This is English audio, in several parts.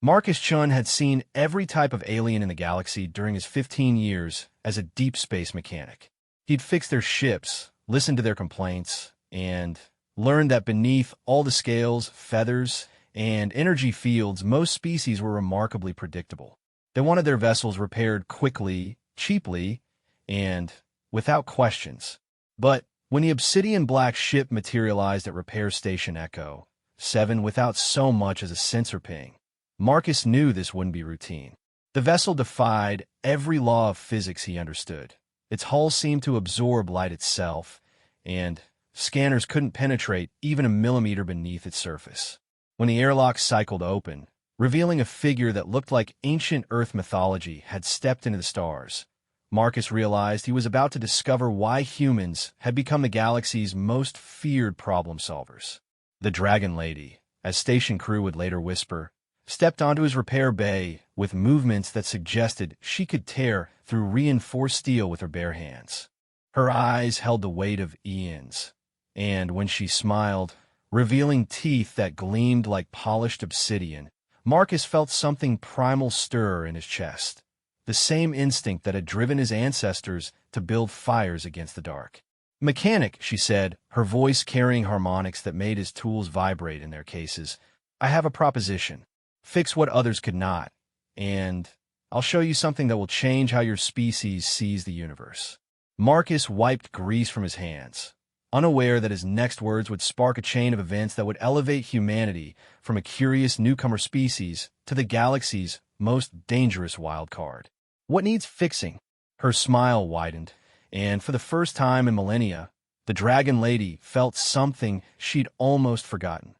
Marcus Chun had seen every type of alien in the galaxy during his 15 years as a deep space mechanic. He'd fixed their ships, listened to their complaints, and learned that beneath all the scales, feathers, and energy fields, most species were remarkably predictable. They wanted their vessels repaired quickly, cheaply, and without questions. But when the obsidian black ship materialized at Repair Station Echo 7 without so much as a sensor ping, Marcus knew this wouldn't be routine. The vessel defied every law of physics he understood. Its hull seemed to absorb light itself, and scanners couldn't penetrate even a millimeter beneath its surface. When the airlock cycled open, revealing a figure that looked like ancient Earth mythology had stepped into the stars, Marcus realized he was about to discover why humans had become the galaxy's most feared problem solvers. The Dragon Lady, as station crew would later whisper, stepped onto his repair bay with movements that suggested she could tear through reinforced steel with her bare hands. Her eyes held the weight of eons, and when she smiled, revealing teeth that gleamed like polished obsidian, Marcus felt something primal stir in his chest, the same instinct that had driven his ancestors to build fires against the dark. "Mechanic," she said, her voice carrying harmonics that made his tools vibrate in their cases, "I have a proposition. Fix what others could not, and I'll show you something that will change how your species sees the universe." Marcus wiped grease from his hands, unaware that his next words would spark a chain of events that would elevate humanity from a curious newcomer species to the galaxy's most dangerous wild card. "What needs fixing?" Her smile widened, and for the first time in millennia, the Dragon Lady felt something she'd almost forgotten: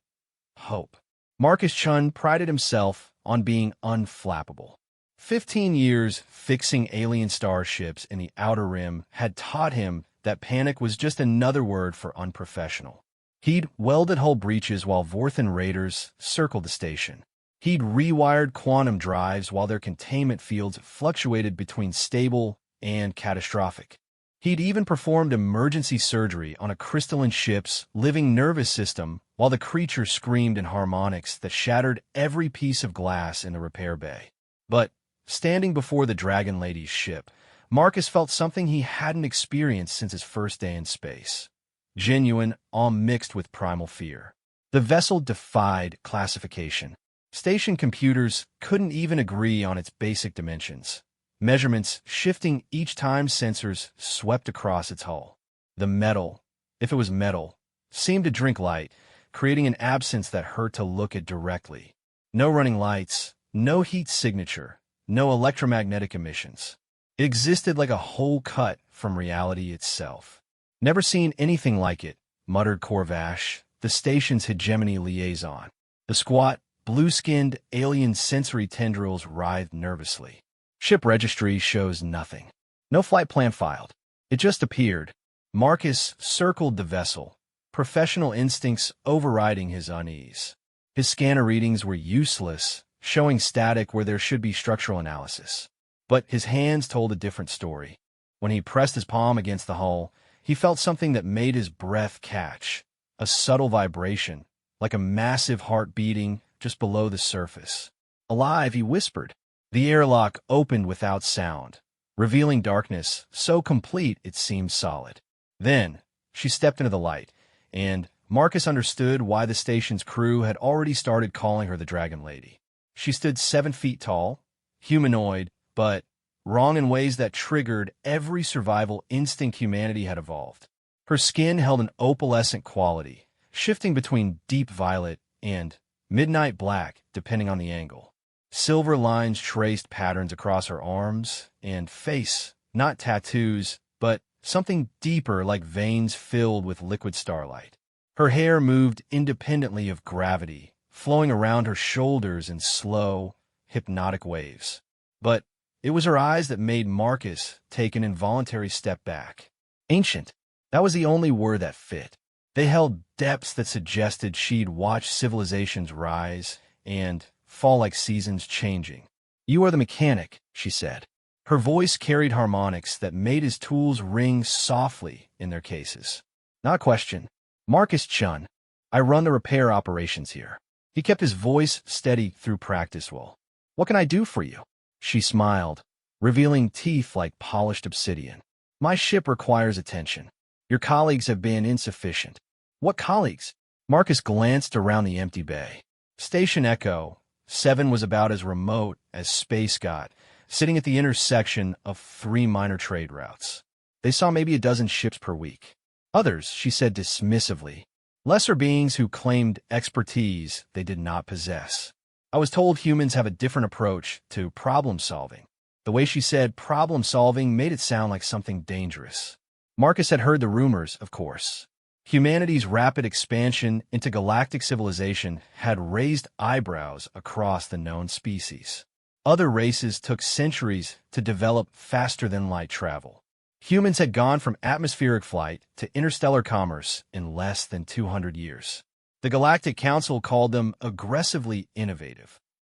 hope. Marcus Chun prided himself on being unflappable. 15 years fixing alien starships in the Outer Rim had taught him that panic was just another word for unprofessional. He'd welded hull breaches while Vorthan raiders circled the station. He'd rewired quantum drives while their containment fields fluctuated between stable and catastrophic. He'd even performed emergency surgery on a crystalline ship's living nervous system while the creature screamed in harmonics that shattered every piece of glass in the repair bay. But standing before the Dragon Lady's ship, Marcus felt something he hadn't experienced since his first day in space: genuine awe mixed with primal fear. The vessel defied classification. Station computers couldn't even agree on its basic dimensions, measurements shifting each time sensors swept across its hull. The metal, if it was metal, seemed to drink light, creating an absence that hurt to look at directly. No running lights, no heat signature, no electromagnetic emissions. It existed like a hole cut from reality itself. "Never seen anything like it," muttered Corvash, the station's hegemony liaison. The squat, blue-skinned alien sensory tendrils writhed nervously. "Ship registry shows nothing. No flight plan filed. It just appeared." Marcus circled the vessel, professional instincts overriding his unease. His scanner readings were useless, showing static where there should be structural analysis. But his hands told a different story. When he pressed his palm against the hull, he felt something that made his breath catch, a subtle vibration, like a massive heart beating just below the surface. "Alive," he whispered. The airlock opened without sound, revealing darkness so complete it seemed solid. Then she stepped into the light, and Marcus understood why the station's crew had already started calling her the Dragon Lady. She stood 7 feet tall, humanoid, but wrong in ways that triggered every survival instinct humanity had evolved. Her skin held an opalescent quality, shifting between deep violet and midnight black depending on the angle. Silver lines traced patterns across her arms and face, not tattoos, but something deeper like veins filled with liquid starlight. Her hair moved independently of gravity, flowing around her shoulders in slow, hypnotic waves. But it was her eyes that made Marcus take an involuntary step back. Ancient. That was the only word that fit. They held depths that suggested she'd watched civilizations rise and fall like seasons changing. "You are the mechanic," she said. Her voice carried harmonics that made his tools ring softly in their cases. "Not question. Marcus Chun. I run the repair operations here." He kept his voice steady through practice. Well, what can I do for you? She smiled, revealing teeth like polished obsidian. My ship requires attention. Your colleagues have been insufficient. What colleagues? Marcus glanced around the empty bay. Station Echo 7 was about as remote as space got, sitting at the intersection of 3 minor trade routes. They saw maybe a dozen ships per week. Others, she said dismissively, lesser beings who claimed expertise they did not possess. I was told humans have a different approach to problem-solving. The way she said problem-solving made it sound like something dangerous. Marcus had heard the rumors, of course. Humanity's rapid expansion into galactic civilization had raised eyebrows across the known species. Other races took centuries to develop faster than light travel. Humans had gone from atmospheric flight to interstellar commerce in less than 200 years. The Galactic Council called them aggressively innovative.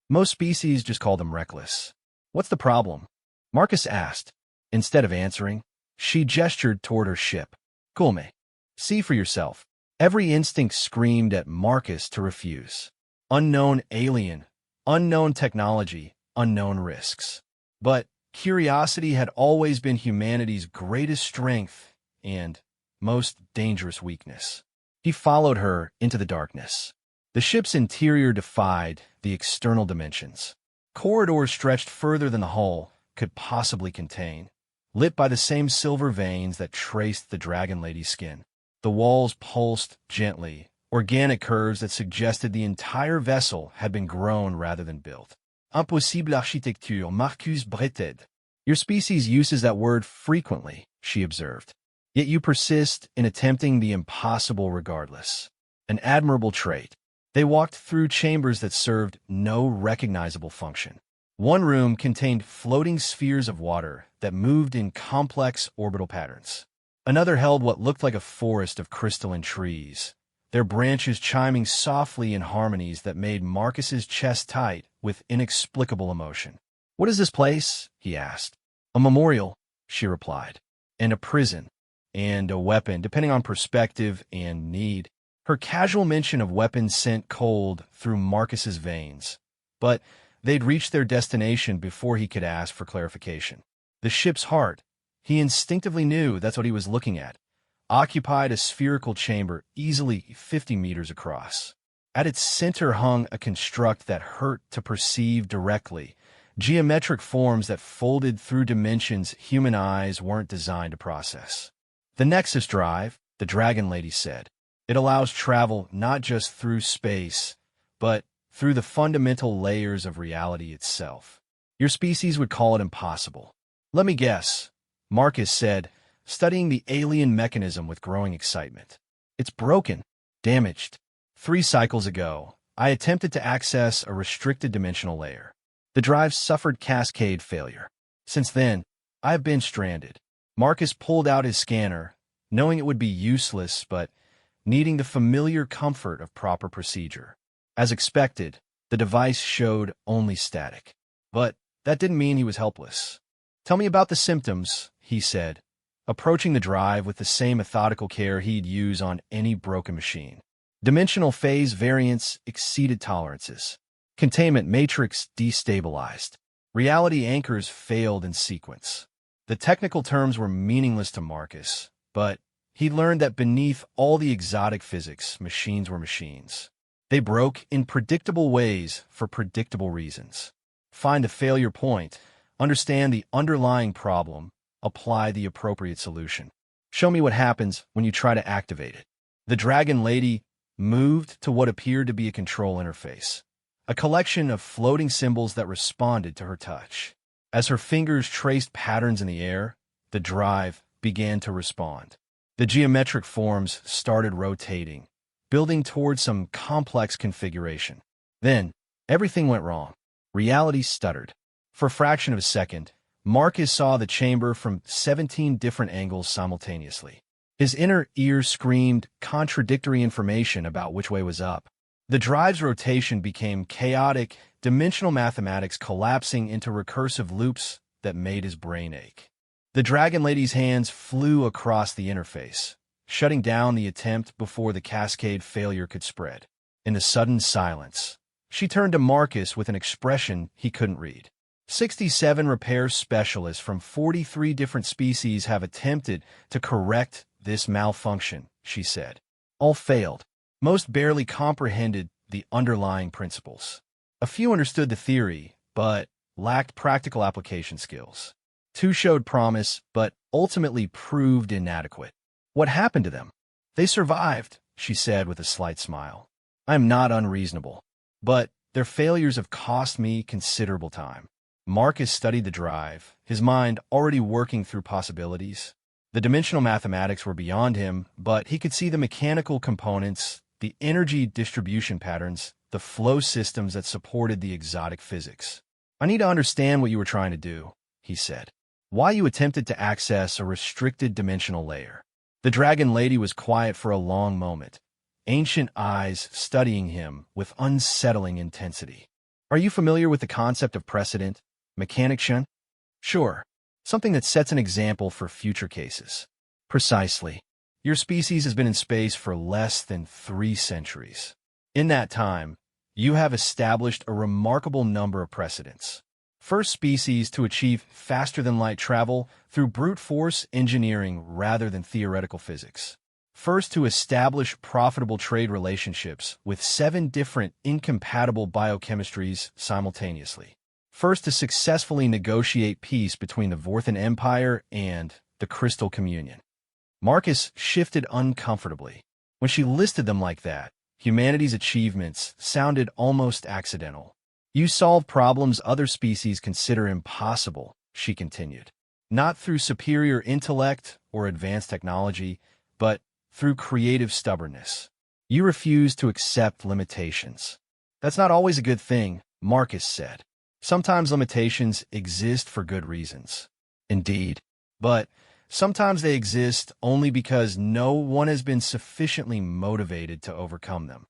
Most species just called them reckless. What's the problem? Marcus asked. Instead of answering, she gestured toward her ship. Kulme. See for yourself. Every instinct screamed at Marcus to refuse. Unknown alien, unknown technology, unknown risks. But curiosity had always been humanity's greatest strength and most dangerous weakness. He followed her into the darkness. The ship's interior defied the external dimensions. Corridors stretched further than the hull could possibly contain, lit by the same silver veins that traced the Dragon Lady's skin. The walls pulsed gently, organic curves that suggested the entire vessel had been grown rather than built. Impossible architecture, Marcus breted. Your species uses that word frequently, she observed. Yet you persist in attempting the impossible regardless. An admirable trait. They walked through chambers that served no recognizable function. One room contained floating spheres of water that moved in complex orbital patterns. Another held what looked like a forest of crystalline trees, their branches chiming softly in harmonies that made Marcus's chest tight with inexplicable emotion. What is this place? He asked. A memorial, she replied, and a prison, and a weapon, depending on perspective and need. Her casual mention of weapons sent cold through Marcus's veins, but they'd reached their destination before he could ask for clarification. The ship's heart, he instinctively knew that's what he was looking at, occupied a spherical chamber easily 50 meters across. At its center hung a construct that hurt to perceive directly, geometric forms that folded through dimensions human eyes weren't designed to process. The Nexus Drive, the Dragon Lady said. It allows travel not just through space, but through the fundamental layers of reality itself. Your species would call it impossible. Let me guess, Marcus said, studying the alien mechanism with growing excitement. It's broken, damaged. 3 cycles ago, I attempted to access a restricted dimensional layer. The drive suffered cascade failure. Since then, I have been stranded. Marcus pulled out his scanner, knowing it would be useless, but needing the familiar comfort of proper procedure. As expected, the device showed only static. But that didn't mean he was helpless. Tell me about the symptoms, he said, approaching the drive with the same methodical care he'd use on any broken machine. Dimensional phase variance exceeded tolerances. Containment matrix destabilized. Reality anchors failed in sequence. The technical terms were meaningless to Marcus, but he learned that beneath all the exotic physics, machines were machines. They broke in predictable ways for predictable reasons. Find the failure point, understand the underlying problem, apply the appropriate solution. Show me what happens when you try to activate it. The Dragon Lady moved to what appeared to be a control interface, a collection of floating symbols that responded to her touch. As her fingers traced patterns in the air, the drive began to respond. The geometric forms started rotating, building towards some complex configuration. Then, everything went wrong. Reality stuttered. For a fraction of a second, Marcus saw the chamber from 17 different angles simultaneously. His inner ear screamed contradictory information about which way was up. The drive's rotation became chaotic, dimensional mathematics collapsing into recursive loops that made his brain ache. The Dragon Lady's hands flew across the interface, shutting down the attempt before the cascade failure could spread. In the sudden silence, she turned to Marcus with an expression he couldn't read. 67 repair specialists from 43 different species have attempted to correct this malfunction, she said. All failed. Most barely comprehended the underlying principles. A few understood the theory, but lacked practical application skills. Two showed promise, but ultimately proved inadequate. What happened to them? They survived, she said with a slight smile. I am not unreasonable, but their failures have cost me considerable time. Marcus studied the drive, his mind already working through possibilities. The dimensional mathematics were beyond him, but he could see the mechanical components, the energy distribution patterns, the flow systems that supported the exotic physics. I need to understand what you were trying to do, he said. Why you attempted to access a restricted dimensional layer. The dragon lady was quiet for a long moment, ancient eyes studying him with unsettling intensity. Are you familiar with the concept of precedent? Mechaniction? Sure. Something that sets an example for future cases. Precisely. Your species has been in space for less than 3 centuries. In that time, you have established a remarkable number of precedents. First species to achieve faster-than-light travel through brute force engineering rather than theoretical physics. First to establish profitable trade relationships with 7 different incompatible biochemistries simultaneously. First to successfully negotiate peace between the Vorthan Empire and the Crystal Communion. Marcus shifted uncomfortably. When she listed them like that, humanity's achievements sounded almost accidental. You solve problems other species consider impossible, she continued. Not through superior intellect or advanced technology, but through creative stubbornness. You refuse to accept limitations. That's not always a good thing, Marcus said. Sometimes limitations exist for good reasons. Indeed. But sometimes they exist only because no one has been sufficiently motivated to overcome them.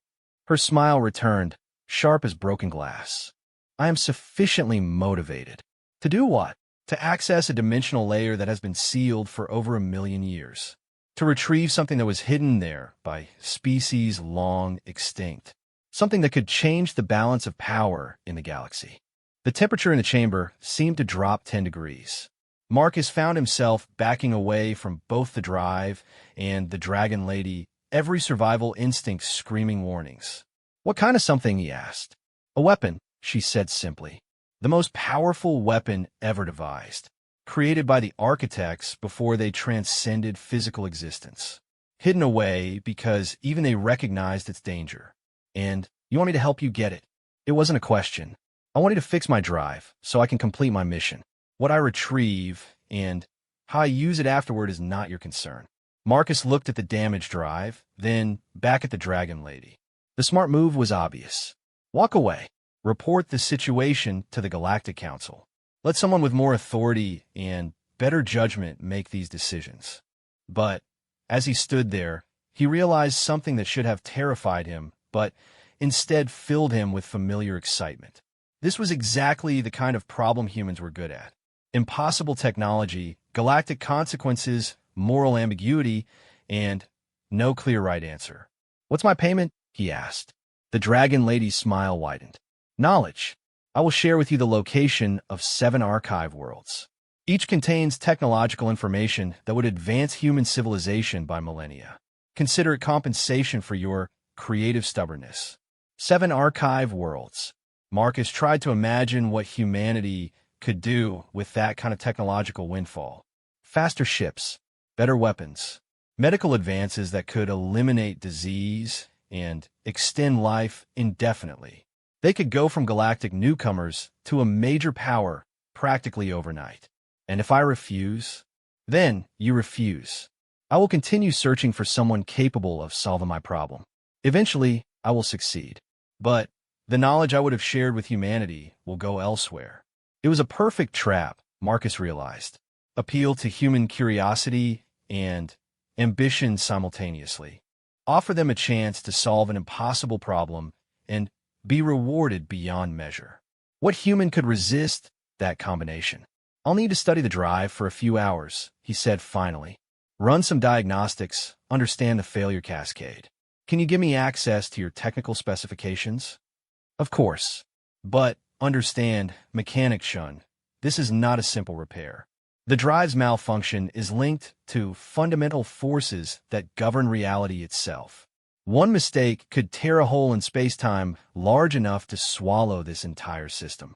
Her smile returned, sharp as broken glass. I am sufficiently motivated. To do what? To access a dimensional layer that has been sealed for over 1 million years. To retrieve something that was hidden there by species long extinct. Something that could change the balance of power in the galaxy. The temperature in the chamber seemed to drop 10 degrees. Marcus found himself backing away from both the drive and the dragon lady, every survival instinct screaming warnings. What kind of something, he asked. A weapon, she said simply. The most powerful weapon ever devised, created by the architects before they transcended physical existence. Hidden away because even they recognized its danger. And you want me to help you get it? It wasn't a question. I want you to fix my drive so I can complete my mission. What I retrieve and how I use it afterward is not your concern. Marcus looked at the damaged drive, then back at the dragon lady. The smart move was obvious. Walk away. Report the situation to the Galactic Council. Let someone with more authority and better judgment make these decisions. But as he stood there, he realized something that should have terrified him, but instead filled him with familiar excitement. This was exactly the kind of problem humans were good at. Impossible technology, galactic consequences, moral ambiguity, and no clear right answer. What's my payment? He asked. The dragon lady's smile widened. Knowledge. I will share with you the location of 7 archive worlds. Each contains technological information that would advance human civilization by millennia. Consider it compensation for your creative stubbornness. 7 archive worlds. Marcus tried to imagine what humanity could do with that kind of technological windfall. Faster ships, better weapons, medical advances that could eliminate disease and extend life indefinitely. They could go from galactic newcomers to a major power practically overnight. And if I refuse, then you refuse. I will continue searching for someone capable of solving my problem. Eventually, I will succeed. But the knowledge I would have shared with humanity will go elsewhere. It was a perfect trap, Marcus realized. Appeal to human curiosity and ambition simultaneously. Offer them a chance to solve an impossible problem and be rewarded beyond measure. What human could resist that combination? I'll need to study the drive for a few hours, he said finally. Run some diagnostics, understand the failure cascade. Can you give me access to your technical specifications? Of course. But, understand, mechanic shun, this is not a simple repair. The drive's malfunction is linked to fundamental forces that govern reality itself. One mistake could tear a hole in space-time large enough to swallow this entire system.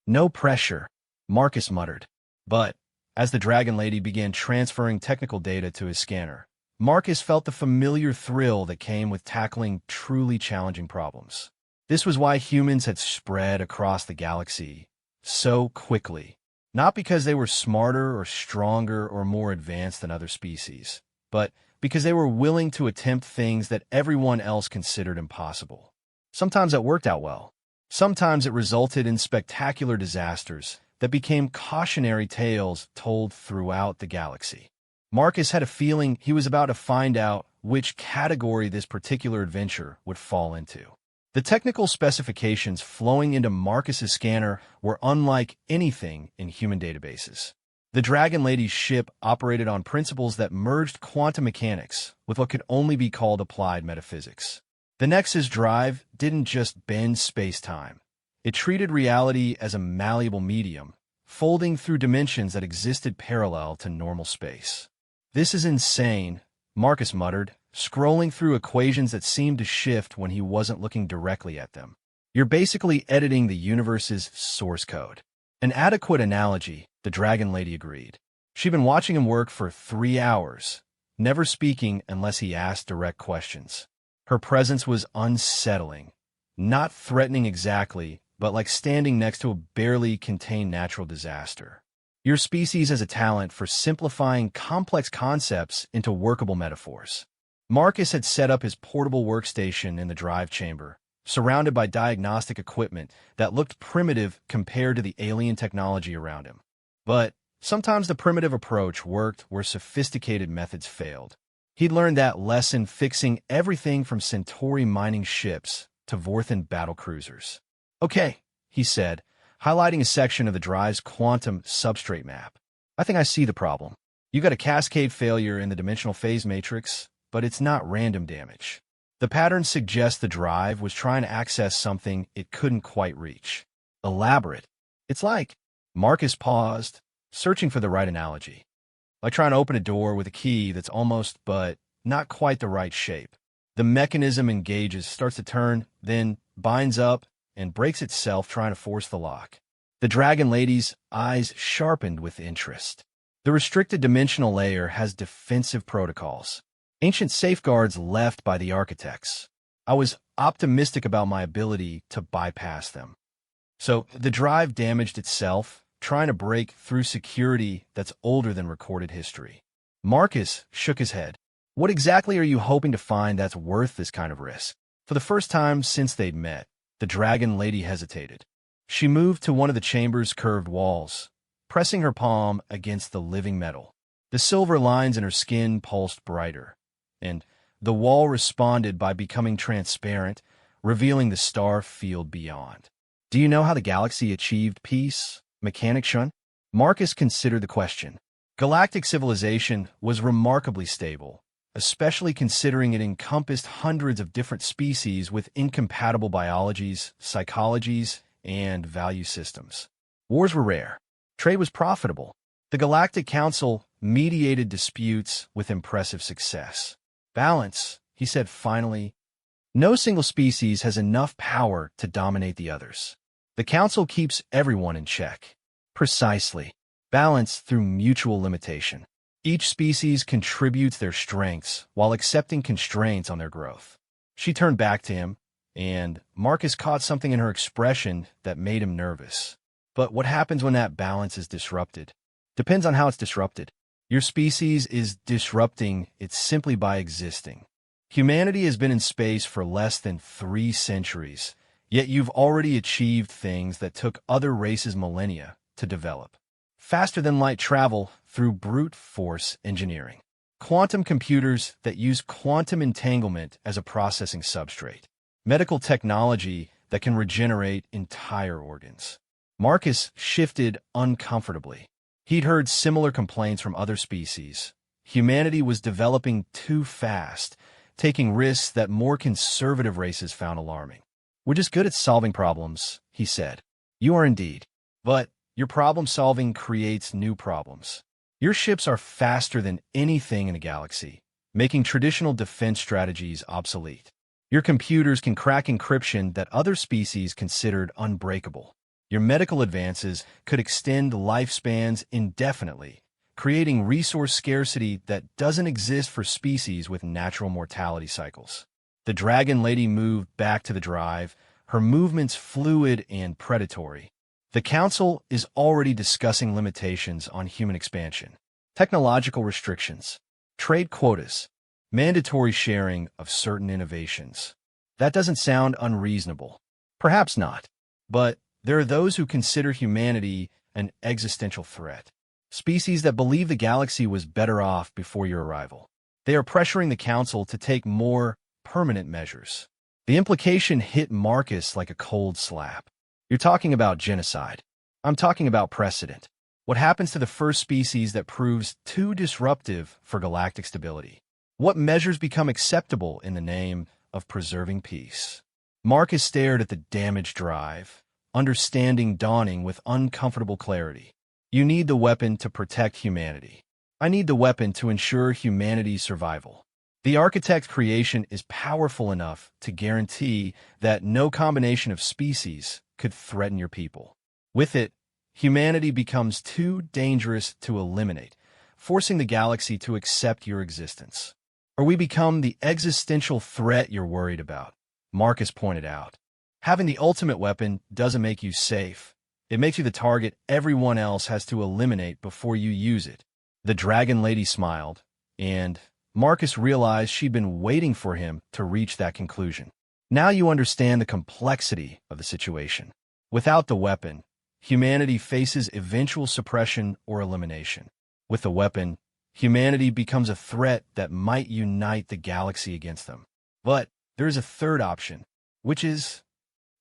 No pressure, Marcus muttered. But, as the Dragon Lady began transferring technical data to his scanner, Marcus felt the familiar thrill that came with tackling truly challenging problems. This was why humans had spread across the galaxy so quickly. Not because they were smarter or stronger or more advanced than other species, but because they were willing to attempt things that everyone else considered impossible. Sometimes it worked out well. Sometimes it resulted in spectacular disasters that became cautionary tales told throughout the galaxy. Marcus had a feeling he was about to find out which category this particular adventure would fall into. The technical specifications flowing into Marcus's scanner were unlike anything in human databases. The Dragon Lady's ship operated on principles that merged quantum mechanics with what could only be called applied metaphysics. The Nexus drive didn't just bend space-time. It treated reality as a malleable medium, folding through dimensions that existed parallel to normal space. "This is insane," Marcus muttered, scrolling through equations that seemed to shift when he wasn't looking directly at them. "You're basically editing the universe's source code." An adequate analogy, the Dragon Lady agreed. She'd been watching him work for 3 hours, never speaking unless he asked direct questions. Her presence was unsettling, not threatening exactly, but like standing next to a barely contained natural disaster. "Your species has a talent for simplifying complex concepts into workable metaphors." Marcus had set up his portable workstation in the drive chamber, surrounded by diagnostic equipment that looked primitive compared to the alien technology around him. But sometimes the primitive approach worked where sophisticated methods failed. He'd learned that lesson fixing everything from Centauri mining ships to Vorthan battlecruisers. "Okay," he said, highlighting a section of the drive's quantum substrate map. "I think I see the problem. You got a cascade failure in the dimensional phase matrix, but it's not random damage. The pattern suggests the drive was trying to access something it couldn't quite reach. Elaborate. It's like..." Marcus paused, searching for the right analogy. "Like trying to open a door with a key that's almost but not quite the right shape. The mechanism engages, starts to turn, then binds up and breaks itself trying to force the lock." The Dragon Lady's eyes sharpened with interest. "The restricted dimensional layer has defensive protocols. Ancient safeguards left by the architects. I was optimistic about my ability to bypass them." So the drive damaged itself, trying to break through security that's older than recorded history. Marcus shook his head. "What exactly are you hoping to find that's worth this kind of risk?" For the first time since they'd met, the Dragon Lady hesitated. She moved to one of the chamber's curved walls, pressing her palm against the living metal. The silver lines in her skin pulsed brighter, and the wall responded by becoming transparent, revealing the star field beyond. "Do you know how the galaxy achieved peace, Mechanic Shun?" Marcus considered the question. Galactic civilization was remarkably stable, especially considering it encompassed hundreds of different species with incompatible biologies, psychologies, and value systems. Wars were rare. Trade was profitable. The Galactic Council mediated disputes with impressive success. "Balance," he said finally. "No single species has enough power to dominate the others. The Council keeps everyone in check." "Precisely. Balance through mutual limitation. Each species contributes their strengths while accepting constraints on their growth." She turned back to him, and Marcus caught something in her expression that made him nervous. "But what happens when that balance is disrupted?" "Depends on how it's disrupted. Your species is disrupting it simply by existing. Humanity has been in space for less than 3 centuries, yet you've already achieved things that took other races millennia to develop. Faster than light travel through brute force engineering. Quantum computers that use quantum entanglement as a processing substrate. Medical technology that can regenerate entire organs." Marcus shifted uncomfortably. He'd heard similar complaints from other species. Humanity was developing too fast. taking risks that more conservative races found alarming. "We're just good at solving problems," he said. "You are indeed. But your problem-solving creates new problems. Your ships are faster than anything in the galaxy, making traditional defense strategies obsolete. Your computers can crack encryption that other species considered unbreakable. Your medical advances could extend lifespans indefinitely, creating resource scarcity that doesn't exist for species with natural mortality cycles." The Dragon Lady moved back to the drive, her movements fluid and predatory. "The Council is already discussing limitations on human expansion, technological restrictions, trade quotas, mandatory sharing of certain innovations. That doesn't sound unreasonable. Perhaps not. But there are those who consider humanity an existential threat. Species that believe the galaxy was better off before your arrival. They are pressuring the Council to take more permanent measures." The implication hit Marcus like a cold slap. "You're talking about genocide. I'm talking about precedent. What happens to the first species that proves too disruptive for galactic stability? What measures become acceptable in the name of preserving peace?" Marcus stared at the damaged drive, understanding dawning with uncomfortable clarity. "You need the weapon to protect humanity. I need the weapon to ensure humanity's survival. The architect's creation is powerful enough to guarantee that no combination of species could threaten your people. With it, humanity becomes too dangerous to eliminate, forcing the galaxy to accept your existence. Or we become the existential threat you're worried about," Marcus pointed out. "Having the ultimate weapon doesn't make you safe. It makes you the target everyone else has to eliminate before you use it." The Dragon Lady smiled, and Marcus realized she'd been waiting for him to reach that conclusion. "Now you understand the complexity of the situation. Without the weapon, humanity faces eventual suppression or elimination. With the weapon, humanity becomes a threat that might unite the galaxy against them. But there is a third option, which is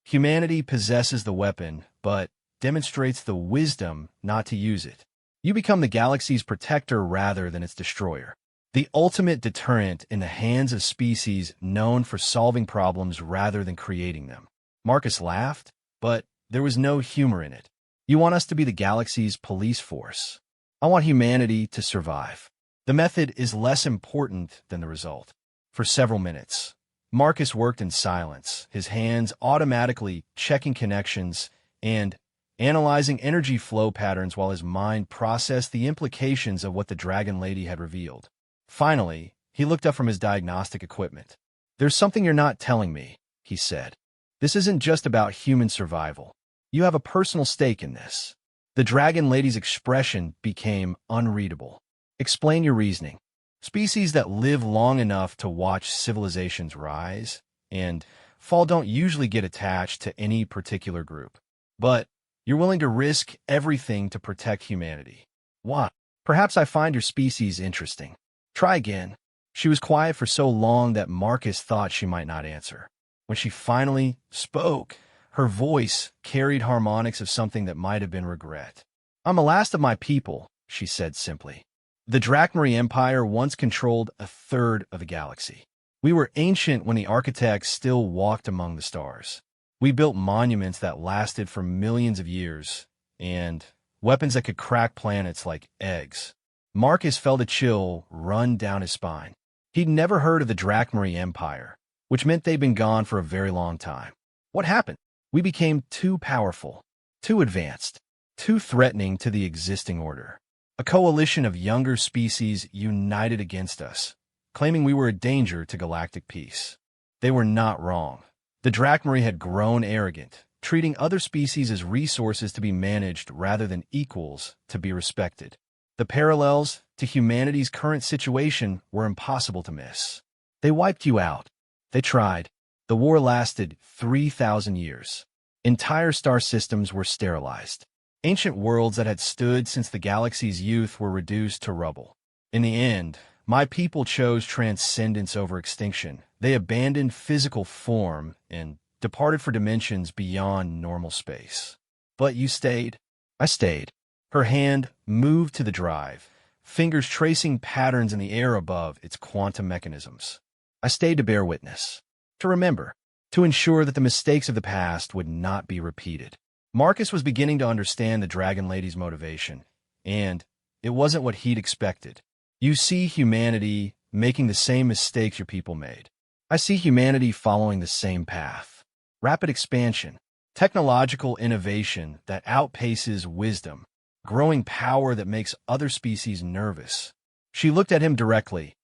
humanity possesses the weapon, but demonstrates the wisdom not to use it. You become the galaxy's protector rather than its destroyer. The ultimate deterrent in the hands of species known for solving problems rather than creating them." Marcus laughed, but there was no humor in it. "You want us to be the galaxy's police force. I want humanity to survive. The method is less important than the result." For several minutes, Marcus worked in silence, his hands automatically checking connections and analyzing energy flow patterns while his mind processed the implications of what the Dragon Lady had revealed. Finally, he looked up from his diagnostic equipment. "There's something you're not telling me," he said. "This isn't just about human survival. You have a personal stake in this." The Dragon Lady's expression became unreadable. "Explain your reasoning." "Species that live long enough to watch civilizations rise and fall don't usually get attached to any particular group. But you're willing to risk everything to protect humanity. Why? Perhaps I find your species interesting. Try again." She was quiet for so long that Marcus thought she might not answer. When she finally spoke, her voice carried harmonics of something that might have been regret. "I'm the last of my people," she said simply. "The Drakmari Empire once controlled a third of the galaxy. We were ancient when the architects still walked among the stars. We built monuments that lasted for millions of years, and weapons that could crack planets like eggs." Marcus felt a chill run down his spine. He'd never heard of the Drakmari Empire, which meant they'd been gone for a very long time. What happened? "We became too powerful, too advanced, too threatening to the existing order. A coalition of younger species united against us, claiming we were a danger to galactic peace. They were not wrong. The Drakmari had grown arrogant, treating other species as resources to be managed rather than equals to be respected. The parallels to humanity's current situation were impossible to miss. They wiped you out. They tried. The war lasted 3,000 years. Entire star systems were sterilized. Ancient worlds that had stood since the galaxy's youth were reduced to rubble. In the end, my people chose transcendence over extinction. They abandoned physical form and departed for dimensions beyond normal space. But you stayed. I stayed." Her hand moved to the drive, fingers tracing patterns in the air above its quantum mechanisms. I stayed to bear witness, to remember, to ensure that the mistakes of the past would not be repeated. Marcus was beginning to understand the Dragon Lady's motivation, and it wasn't what he'd expected. You see humanity making the same mistakes your people made. I see humanity following the same path. Rapid expansion, technological innovation that outpaces wisdom, growing power that makes other species nervous. She looked at him directly,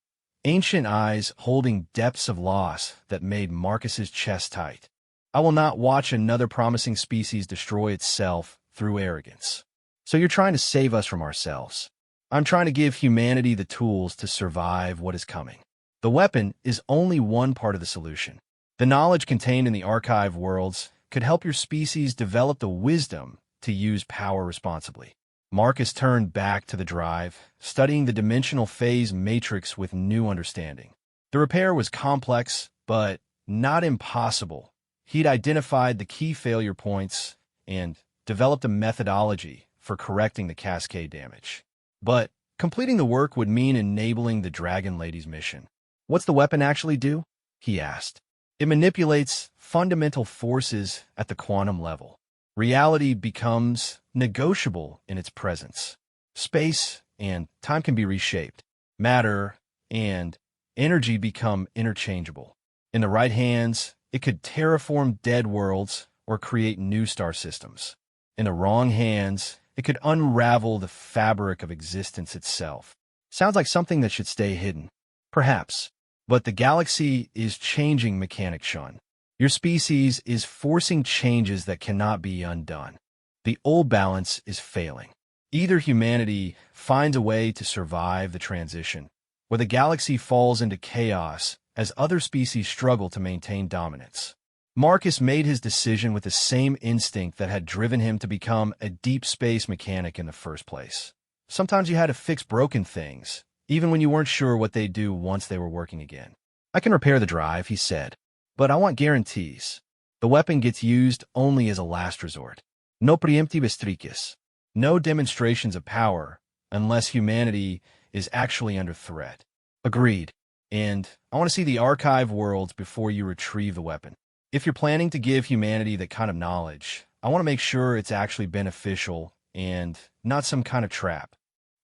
ancient eyes holding depths of loss that made Marcus's chest tight. I will not watch another promising species destroy itself through arrogance. So you're trying to save us from ourselves. I'm trying to give humanity the tools to survive what is coming. The weapon is only one part of the solution. The knowledge contained in the archive worlds could help your species develop the wisdom to use power responsibly. Marcus turned back to the drive, studying the dimensional phase matrix with new understanding. The repair was complex, but not impossible. He'd identified the key failure points and developed a methodology for correcting the cascade damage. But completing the work would mean enabling the Dragon Lady's mission. What's the weapon actually do? He asked. It manipulates fundamental forces at the quantum level. Reality becomes negotiable in its presence. Space and time can be reshaped. Matter and energy become interchangeable. In the right hands, it could terraform dead worlds or create new star systems. In the wrong hands, it could unravel the fabric of existence itself. Sounds like something that should stay hidden. Perhaps. But the galaxy is changing, Mechanic Shun. Your species is forcing changes that cannot be undone. The old balance is failing. Either humanity finds a way to survive the transition, or the galaxy falls into chaos as other species struggle to maintain dominance. Marcus made his decision with the same instinct that had driven him to become a deep space mechanic in the first place. Sometimes you had to fix broken things, even when you weren't sure what they'd do once they were working again. I can repair the drive, he said, but I want guarantees. The weapon gets used only as a last resort. No preemptive strikes. No demonstrations of power unless humanity is actually under threat. Agreed. And I want to see the archive worlds before you retrieve the weapon. If you're planning to give humanity that kind of knowledge, I want to make sure it's actually beneficial and not some kind of trap.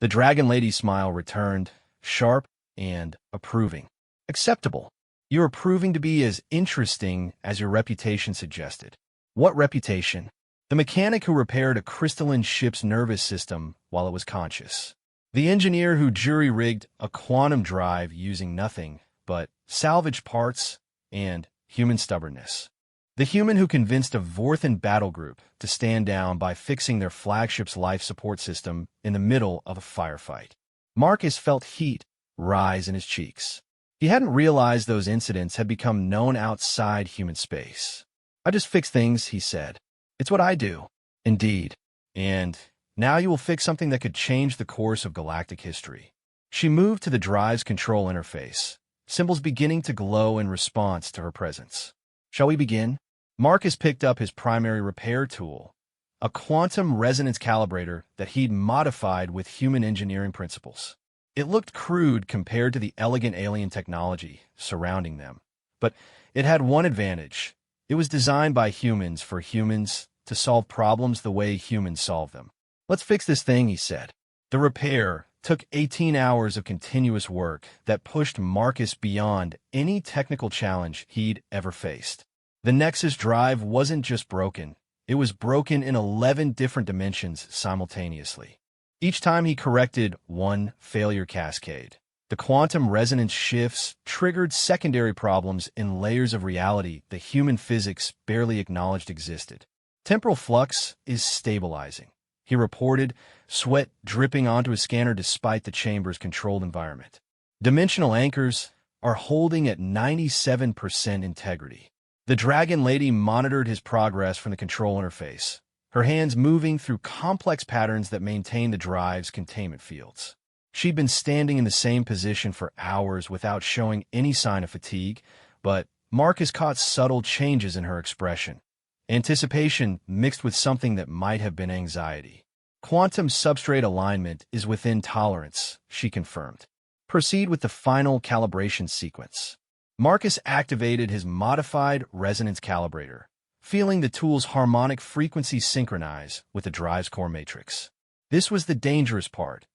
The Dragon Lady's smile returned, sharp and approving. Acceptable. You're proving to be as interesting as your reputation suggested. What reputation? The mechanic who repaired a crystalline ship's nervous system while it was conscious. The engineer who jury-rigged a quantum drive using nothing but salvaged parts and human stubbornness. The human who convinced a Vorthan battle group to stand down by fixing their flagship's life support system in the middle of a firefight. Marcus felt heat rise in his cheeks. He hadn't realized those incidents had become known outside human space. I just fix things, he said. It's what I do. Indeed. And now you will fix something that could change the course of galactic history. She moved to the drive's control interface, symbols beginning to glow in response to her presence. Shall we begin? Marcus picked up his primary repair tool, a quantum resonance calibrator that he'd modified with human engineering principles. It looked crude compared to the elegant alien technology surrounding them, but it had one advantage. It was designed by humans for humans to solve problems the way humans solve them. Let's fix this thing, he said. The repair took 18 hours of continuous work that pushed Marcus beyond any technical challenge he'd ever faced. The Nexus drive wasn't just broken, it was broken in 11 different dimensions simultaneously. Each time he corrected one failure cascade, the quantum resonance shifts triggered secondary problems in layers of reality that human physics barely acknowledged existed. Temporal flux is stabilizing, he reported, sweat dripping onto his scanner despite the chamber's controlled environment. Dimensional anchors are holding at 97% integrity. The Dragon Lady monitored his progress from the control interface, her hands moving through complex patterns that maintain the drive's containment fields. She'd been standing in the same position for hours without showing any sign of fatigue, but Marcus caught subtle changes in her expression. Anticipation mixed with something that might have been anxiety. Quantum substrate alignment is within tolerance, she confirmed. Proceed with the final calibration sequence. Marcus activated his modified resonance calibrator, feeling the tool's harmonic frequencies synchronize with the drive's core matrix. This was the dangerous part,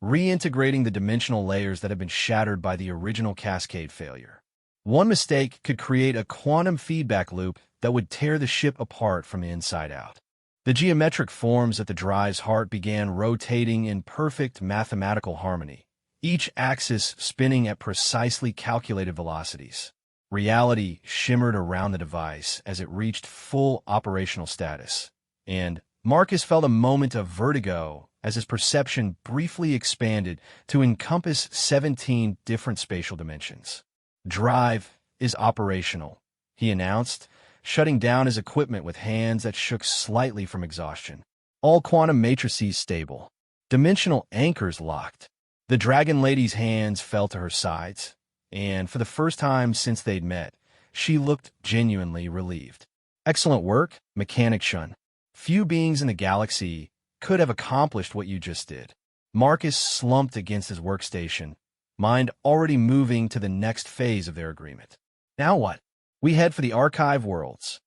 reintegrating the dimensional layers that had been shattered by the original cascade failure. One mistake could create a quantum feedback loop that would tear the ship apart from the inside out. The geometric forms at the drive's heart began rotating in perfect mathematical harmony, each axis spinning at precisely calculated velocities. Reality shimmered around the device as it reached full operational status, and Marcus felt a moment of vertigo as his perception briefly expanded to encompass 17 different spatial dimensions. "Drive is operational," he announced, shutting down his equipment with hands that shook slightly from exhaustion. "All quantum matrices stable. Dimensional anchors locked." The Dragon Lady's hands fell to her sides, and for the first time since they'd met, she looked genuinely relieved. "Excellent work, Mechanic Shun. Few beings in the galaxy could have accomplished what you just did." Marcus slumped against his workstation, mind already moving to the next phase of their agreement. "Now what?" "We head for the archive worlds.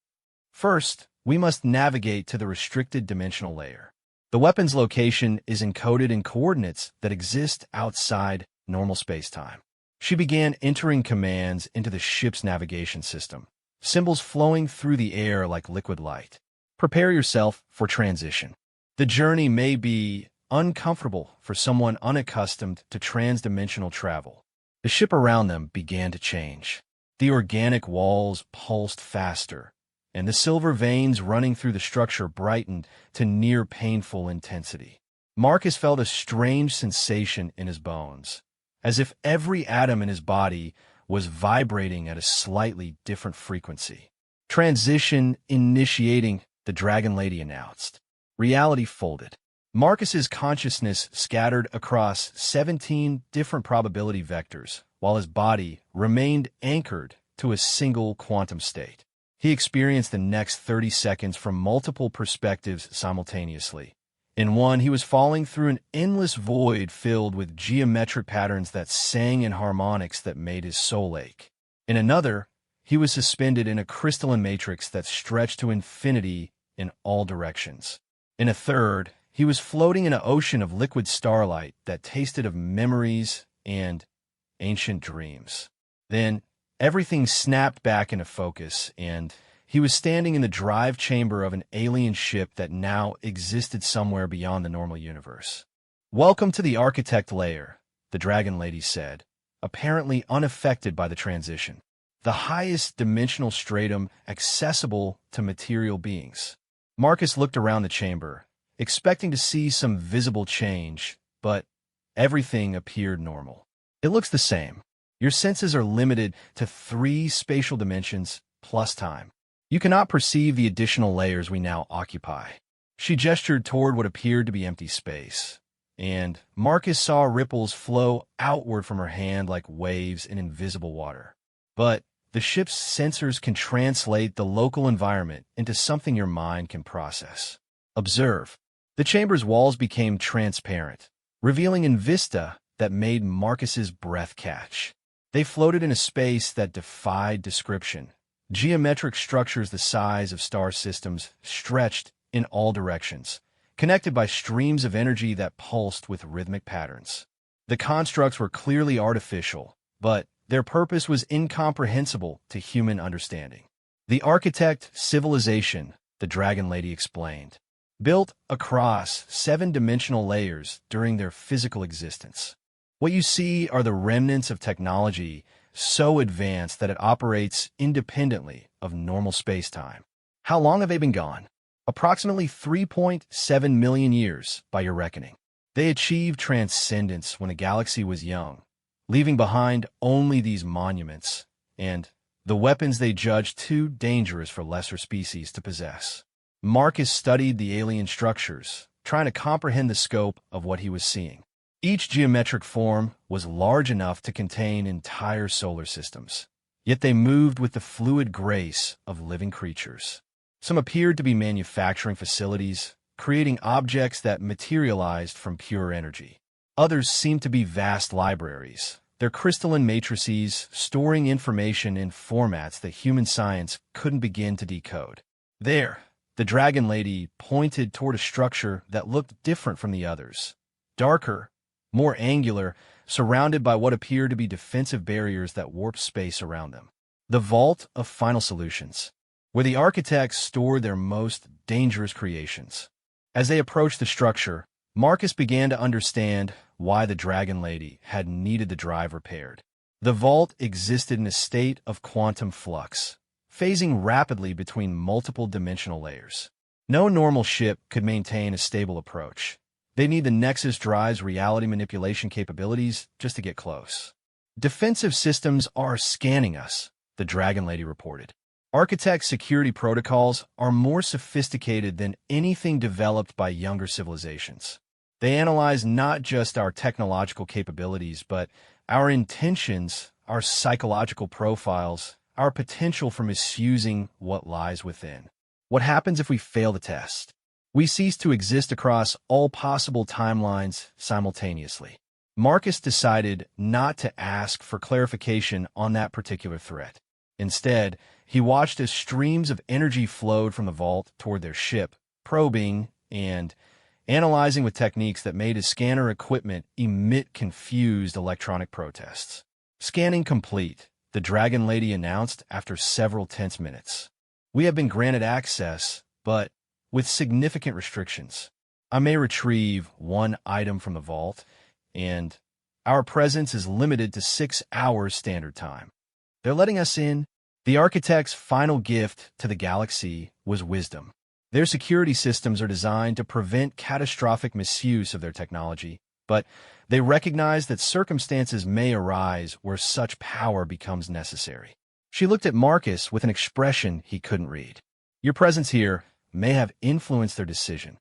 First, we must navigate to the restricted dimensional layer. The weapon's location is encoded in coordinates that exist outside normal spacetime." She began entering commands into the ship's navigation system, symbols flowing through the air like liquid light. "Prepare yourself for transition. The journey may be uncomfortable for someone unaccustomed to transdimensional travel." The ship around them began to change. The organic walls pulsed faster, and the silver veins running through the structure brightened to near painful intensity. Marcus felt a strange sensation in his bones, as if every atom in his body was vibrating at a slightly different frequency. "Transition initiating," the Dragon Lady announced. Reality folded. Marcus's consciousness scattered across 17 different probability vectors, while his body remained anchored to a single quantum state. He experienced the next 30 seconds from multiple perspectives simultaneously. In one, he was falling through an endless void filled with geometric patterns that sang in harmonics that made his soul ache. In another, he was suspended in a crystalline matrix that stretched to infinity in all directions. In a third, he was floating in an ocean of liquid starlight that tasted of memories and ancient dreams. Then, everything snapped back into focus, and he was standing in the drive chamber of an alien ship that now existed somewhere beyond the normal universe. "Welcome to the Architect Layer," the Dragon Lady said, apparently unaffected by the transition. "The highest dimensional stratum accessible to material beings." Marcus looked around the chamber, expecting to see some visible change, but everything appeared normal. "It looks the same. Your senses are limited to 3 spatial dimensions plus time. You cannot perceive the additional layers we now occupy." She gestured toward what appeared to be empty space, and Marcus saw ripples flow outward from her hand like waves in invisible water. But the ship's sensors can translate the local environment into something your mind can process. "Observe." The chamber's walls became transparent, revealing a vista that made Marcus's breath catch. They floated in a space that defied description. Geometric structures the size of star systems stretched in all directions, connected by streams of energy that pulsed with rhythmic patterns. The constructs were clearly artificial, but their purpose was incomprehensible to human understanding. "The architect civilization," the Dragon Lady explained, "built across 7-dimensional layers during their physical existence. What you see are the remnants of technology so advanced that it operates independently of normal spacetime." "How long have they been gone?" "Approximately 3.7 million years, by your reckoning. They achieved transcendence when the galaxy was young, leaving behind only these monuments and the weapons they judged too dangerous for lesser species to possess." Marcus studied the alien structures, trying to comprehend the scope of what he was seeing. Each geometric form was large enough to contain entire solar systems, yet they moved with the fluid grace of living creatures. Some appeared to be manufacturing facilities, creating objects that materialized from pure energy. Others seemed to be vast libraries, their crystalline matrices storing information in formats that human science couldn't begin to decode. There, the Dragon Lady pointed toward a structure that looked different from the others. Darker, more angular, surrounded by what appeared to be defensive barriers that warped space around them. The Vault of Final Solutions, where the architects stored their most dangerous creations. As they approached the structure, Marcus began to understand why the Dragon Lady had needed the drive repaired. The vault existed in a state of quantum flux, phasing rapidly between multiple dimensional layers. No normal ship could maintain a stable approach. They need the Nexus drive's reality manipulation capabilities just to get close. Defensive systems are scanning us, the Dragon Lady reported. Architects' security protocols are more sophisticated than anything developed by younger civilizations. They analyze not just our technological capabilities, but our intentions, our psychological profiles, our potential for misusing what lies within. What happens if we fail the test? We cease to exist across all possible timelines simultaneously. Marcus decided not to ask for clarification on that particular threat. Instead, he watched as streams of energy flowed from the vault toward their ship, probing and analyzing with techniques that made his scanner equipment emit confused electronic protests. Scanning complete, the Dragon Lady announced after several tense minutes. We have been granted access, but with significant restrictions. I may retrieve one item from the vault, and our presence is limited to 6 hours standard time. They're letting us in. The architect's final gift to the galaxy was wisdom. Their security systems are designed to prevent catastrophic misuse of their technology, but they recognize that circumstances may arise where such power becomes necessary. She looked at Marcus with an expression he couldn't read. Your presence here may have influenced their decision.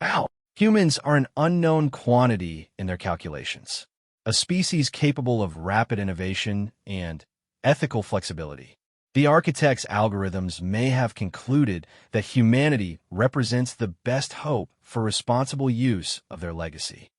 Ow! Humans are an unknown quantity in their calculations, a species capable of rapid innovation and ethical flexibility. The architect's algorithms may have concluded that humanity represents the best hope for responsible use of their legacy.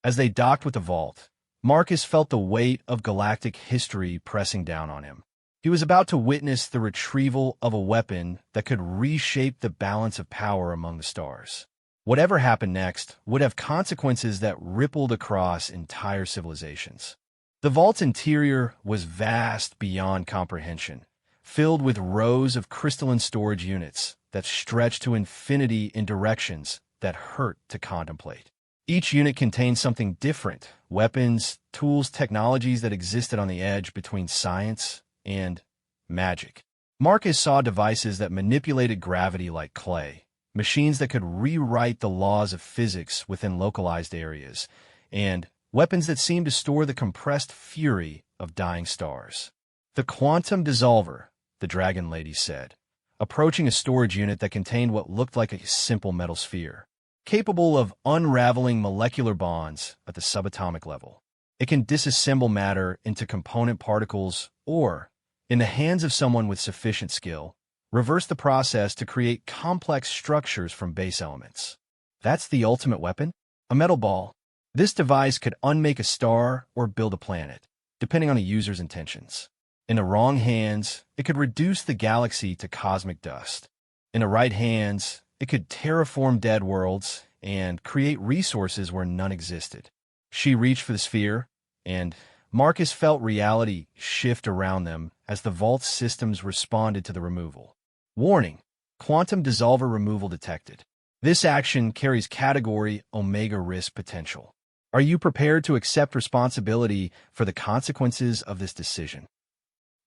As they docked with the vault, Marcus felt the weight of galactic history pressing down on him. He was about to witness the retrieval of a weapon that could reshape the balance of power among the stars. Whatever happened next would have consequences that rippled across entire civilizations. The vault's interior was vast beyond comprehension, filled with rows of crystalline storage units that stretched to infinity in directions that hurt to contemplate. Each unit contained something different: weapons, tools, technologies that existed on the edge between science and magic. Marcus saw devices that manipulated gravity like clay, machines that could rewrite the laws of physics within localized areas, and weapons that seemed to store the compressed fury of dying stars. The quantum dissolver, the Dragon Lady said, approaching a storage unit that contained what looked like a simple metal sphere, capable of unraveling molecular bonds at the subatomic level. It can disassemble matter into component particles or, in the hands of someone with sufficient skill, reverse the process to create complex structures from base elements. That's the ultimate weapon? A metal ball. This device could unmake a star or build a planet, depending on a user's intentions. In the wrong hands, it could reduce the galaxy to cosmic dust. In the right hands, it could terraform dead worlds and create resources where none existed. She reached for the sphere, and Marcus felt reality shift around them as the vault's systems responded to the removal. Warning: quantum dissolver removal detected. This action carries category Omega risk potential. Are you prepared to accept responsibility for the consequences of this decision?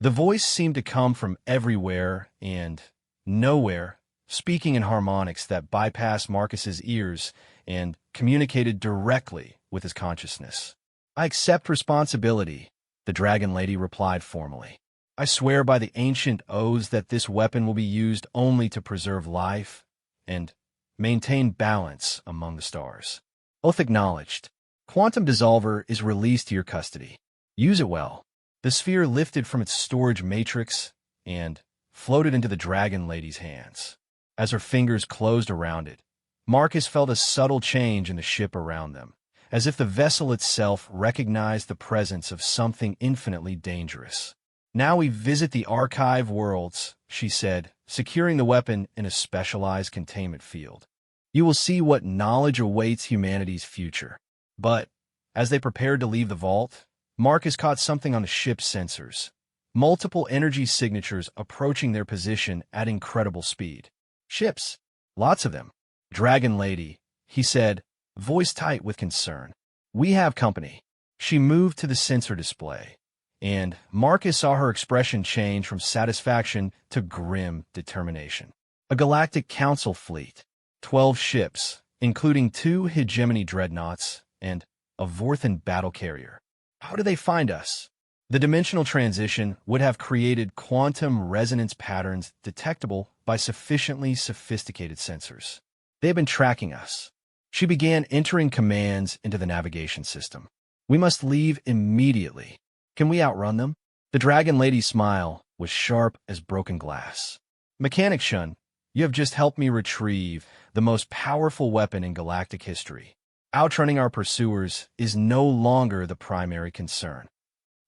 The voice seemed to come from everywhere and nowhere, speaking in harmonics that bypassed Marcus's ears and communicated directly with his consciousness. I accept responsibility, the Dragon Lady replied formally. I swear by the ancient oaths that this weapon will be used only to preserve life and maintain balance among the stars. Oath acknowledged. Quantum dissolver is released to your custody. Use it well. The sphere lifted from its storage matrix and floated into the Dragon Lady's hands. As her fingers closed around it, Marcus felt a subtle change in the ship around them. as if the vessel itself recognized the presence of something infinitely dangerous. "Now we visit the archive worlds," she said, securing the weapon in a specialized containment field. "You will see what knowledge awaits humanity's future." But, as they prepared to leave the vault, Marcus caught something on the ship's sensors. Multiple energy signatures approaching their position at incredible speed. "Ships. Lots of them. Dragon Lady," he said, voice tight with concern. "We have company." She moved to the sensor display, and Marcus saw her expression change from satisfaction to grim determination. "A Galactic Council fleet. 12 ships, including 2 hegemony dreadnoughts and a Vorthan battle carrier. How do they find us?" The dimensional transition would have created quantum resonance patterns detectable by sufficiently sophisticated sensors. "They've been tracking us." She began entering commands into the navigation system. "We must leave immediately. Can we outrun them?" The Dragon Lady's smile was sharp as broken glass. "Mechanic Shun, you have just helped me retrieve the most powerful weapon in galactic history. Outrunning our pursuers is no longer the primary concern."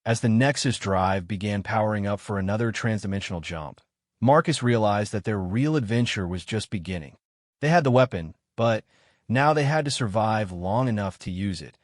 As the Nexus drive began powering up for another transdimensional jump, Marcus realized that their real adventure was just beginning. They had the weapon, but now they had to survive long enough to use it,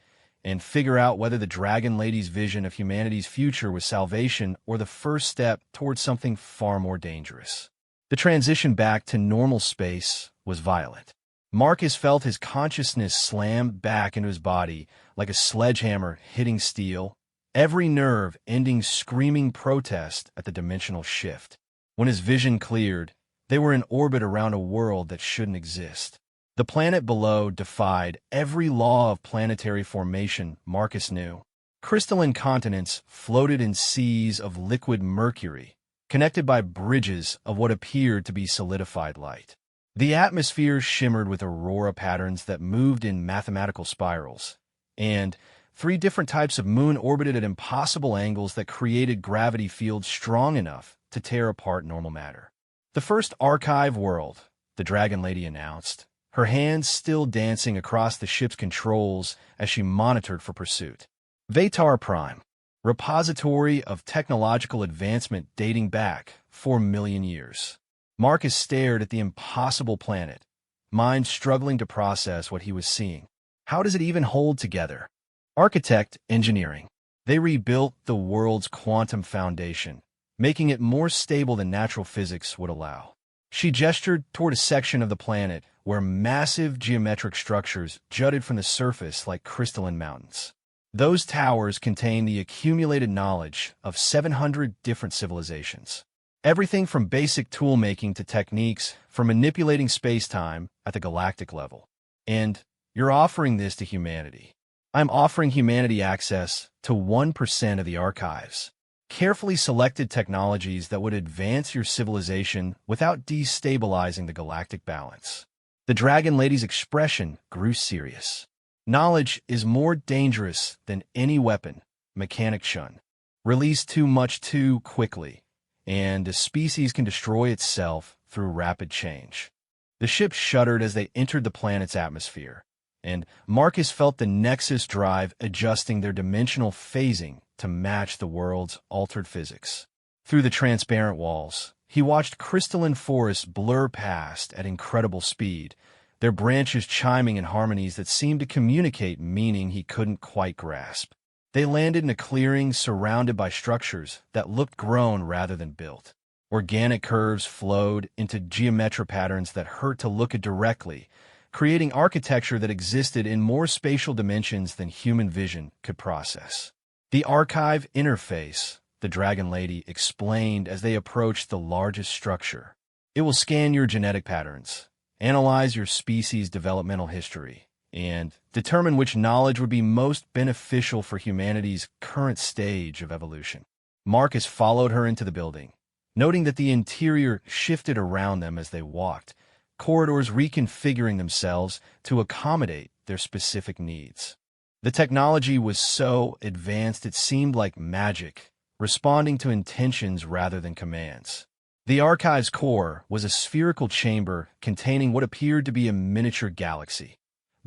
and figure out whether the Dragon Lady's vision of humanity's future was salvation or the first step towards something far more dangerous. The transition back to normal space was violent. Marcus felt his consciousness slam back into his body like a sledgehammer hitting steel, every nerve ending screaming protest at the dimensional shift. When his vision cleared, they were in orbit around a world that shouldn't exist. The planet below defied every law of planetary formation Marcus knew. Crystalline continents floated in seas of liquid mercury, connected by bridges of what appeared to be solidified light. The atmosphere shimmered with aurora patterns that moved in mathematical spirals, and 3 different types of moon orbited at impossible angles that created gravity fields strong enough to tear apart normal matter. "The first archive world," the Dragon Lady announced, her hands still dancing across the ship's controls as she monitored for pursuit. "Vatar Prime, repository of technological advancement dating back 4 million years." Marcus stared at the impossible planet, mind struggling to process what he was seeing. How does it even hold together? Architect engineering. They rebuilt the world's quantum foundation, making it more stable than natural physics would allow. She gestured toward a section of the planet where massive geometric structures jutted from the surface like crystalline mountains. Those towers contained the accumulated knowledge of 700 different civilizations. Everything from basic tool-making to techniques for manipulating space-time at the galactic level. "And you're offering this to humanity." "I'm offering humanity access to 1% of the archives. Carefully selected technologies that would advance your civilization without destabilizing the galactic balance." The Dragon Lady's expression grew serious. "Knowledge is more dangerous than any weapon, Mechanic Shun. Released too much too quickly, and a species can destroy itself through rapid change." The ship shuddered as they entered the planet's atmosphere, and Marcus felt the Nexus drive adjusting their dimensional phasing to match the world's altered physics. Through the transparent walls, he watched crystalline forests blur past at incredible speed, their branches chiming in harmonies that seemed to communicate meaning he couldn't quite grasp. They landed in a clearing surrounded by structures that looked grown rather than built. Organic curves flowed into geometric patterns that hurt to look at directly, creating architecture that existed in more spatial dimensions than human vision could process. "The archive interface," the Dragon Lady explained as they approached the largest structure. "It will scan your genetic patterns, analyze your species' developmental history, and determine which knowledge would be most beneficial for humanity's current stage of evolution." Marcus followed her into the building, noting that the interior shifted around them as they walked, corridors reconfiguring themselves to accommodate their specific needs. The technology was so advanced it seemed like magic, responding to intentions rather than commands. The archive's core was a spherical chamber containing what appeared to be a miniature galaxy.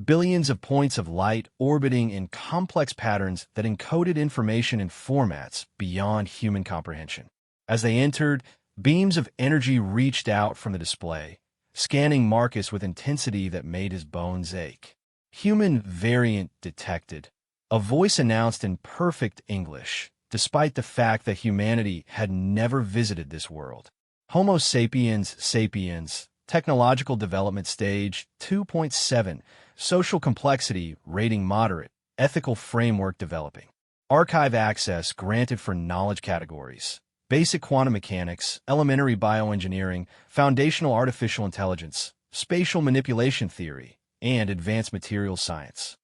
billions of points of light orbiting in complex patterns that encoded information in formats beyond human comprehension. As they entered, beams of energy reached out from the display, scanning Marcus with intensity that made his bones ache. Human variant detected. A voice announced in perfect English, despite the fact that humanity had never visited this world. Homo sapiens sapiens, technological development stage 2.7, social complexity rating moderate, ethical framework developing. Archive access granted for knowledge categories. Basic quantum mechanics, elementary bioengineering, foundational artificial intelligence, spatial manipulation theory, and advanced materials science.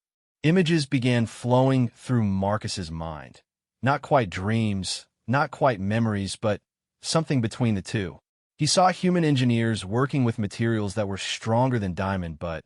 Images began flowing through Marcus's mind. Not quite dreams, not quite memories, but something between the two. He saw human engineers working with materials that were stronger than diamond but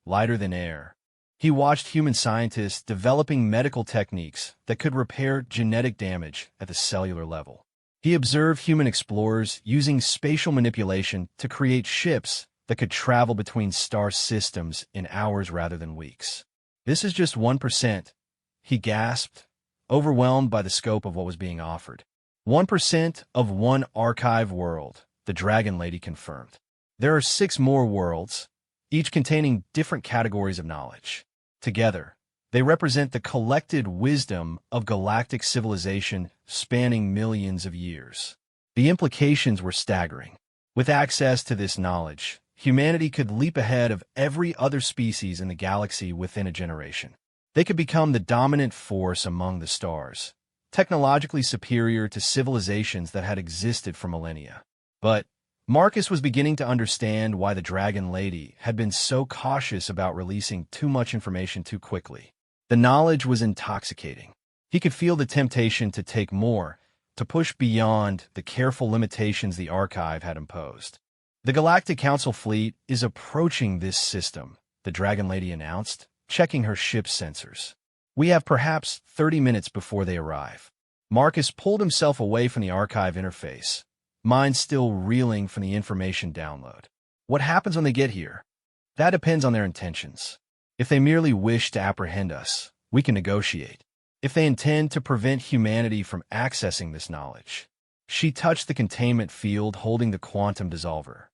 lighter than air. He watched human scientists developing medical techniques that could repair genetic damage at the cellular level. He observed human explorers using spatial manipulation to create ships that could travel between star systems in hours rather than weeks. This is just 1%, he gasped, overwhelmed by the scope of what was being offered. 1% of one archive world, the Dragon Lady confirmed. There are 6 more worlds, each containing different categories of knowledge. Together, they represent the collected wisdom of galactic civilization spanning millions of years. The implications were staggering. With access to this knowledge, humanity could leap ahead of every other species in the galaxy within a generation. They could become the dominant force among the stars, technologically superior to civilizations that had existed for millennia. But Marcus was beginning to understand why the Dragon Lady had been so cautious about releasing too much information too quickly. The knowledge was intoxicating. He could feel the temptation to take more, to push beyond the careful limitations the archive had imposed. The Galactic Council fleet is approaching this system, the Dragon Lady announced, checking her ship's sensors. We have perhaps 30 minutes before they arrive. Marcus pulled himself away from the archive interface, mind still reeling from the information download. What happens when they get here? That depends on their intentions. If they merely wish to apprehend us, we can negotiate. If they intend to prevent humanity from accessing this knowledge. She touched the containment field holding the quantum dissolver.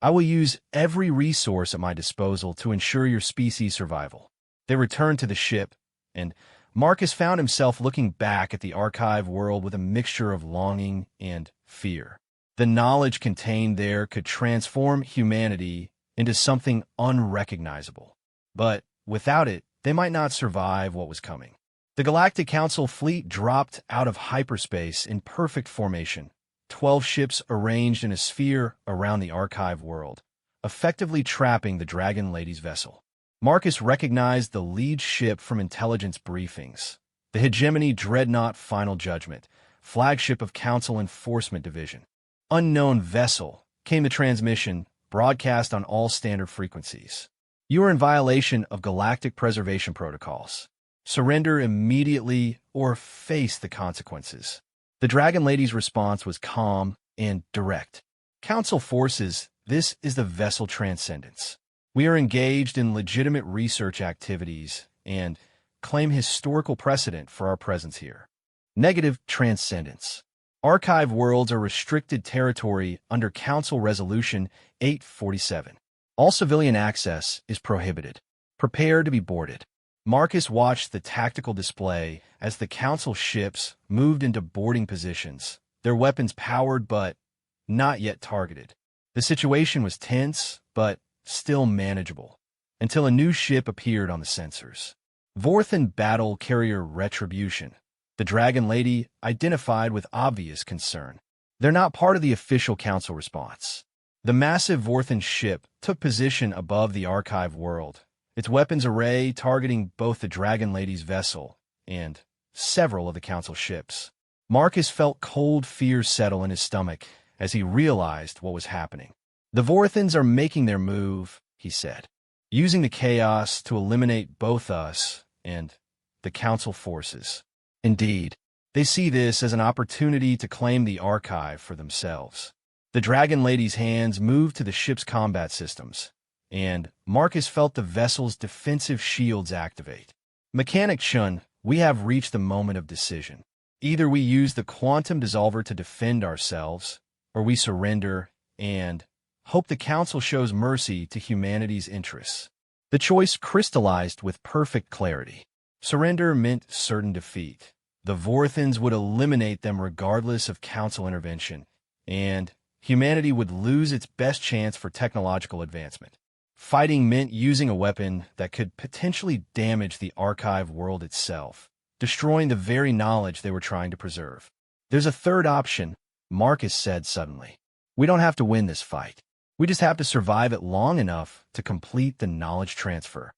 I will use every resource at my disposal to ensure your species' survival. They returned to the ship, and Marcus found himself looking back at the archive world with a mixture of longing and fear. The knowledge contained there could transform humanity into something unrecognizable. But without it, they might not survive what was coming. The Galactic Council fleet dropped out of hyperspace in perfect formation, 12 ships arranged in a sphere around the archive world, effectively trapping the Dragon Lady's vessel. Marcus recognized the lead ship from intelligence briefings, the Hegemony Dreadnought Final Judgment, flagship of Council Enforcement Division. Unknown vessel, came the transmission, broadcast on all standard frequencies. You are in violation of galactic preservation protocols. Surrender immediately or face the consequences. The Dragon Lady's response was calm and direct. Council forces, this is the vessel Transcendence. We are engaged in legitimate research activities and claim historical precedent for our presence here. Negative Transcendence. Archive worlds are restricted territory under Council Resolution 847. All civilian access is prohibited. Prepare to be boarded. Marcus watched the tactical display as the Council ships moved into boarding positions, their weapons powered but not yet targeted. The situation was tense, but still manageable, until a new ship appeared on the sensors. Vorthan Battle Carrier Retribution. The Dragon Lady identified with obvious concern. They're not part of the official Council response. The massive Vorthan ship took position above the archive world, its weapons array targeting both the Dragon Lady's vessel and several of the Council ships. Marcus felt cold fear settle in his stomach as he realized what was happening. The Vorthans are making their move, he said, using the chaos to eliminate both us and the Council forces. Indeed, they see this as an opportunity to claim the archive for themselves. The Dragon Lady's hands moved to the ship's combat systems, and Marcus felt the vessel's defensive shields activate. Mechanic Shun, we have reached the moment of decision. Either we use the quantum dissolver to defend ourselves, or we surrender and hope the Council shows mercy to humanity's interests. The choice crystallized with perfect clarity. Surrender meant certain defeat. The Vorthans would eliminate them regardless of Council intervention, and humanity would lose its best chance for technological advancement. Fighting meant using a weapon that could potentially damage the archive world itself, destroying the very knowledge they were trying to preserve. There's a third option, Marcus said suddenly. We don't have to win this fight. We just have to survive it long enough to complete the knowledge transfer.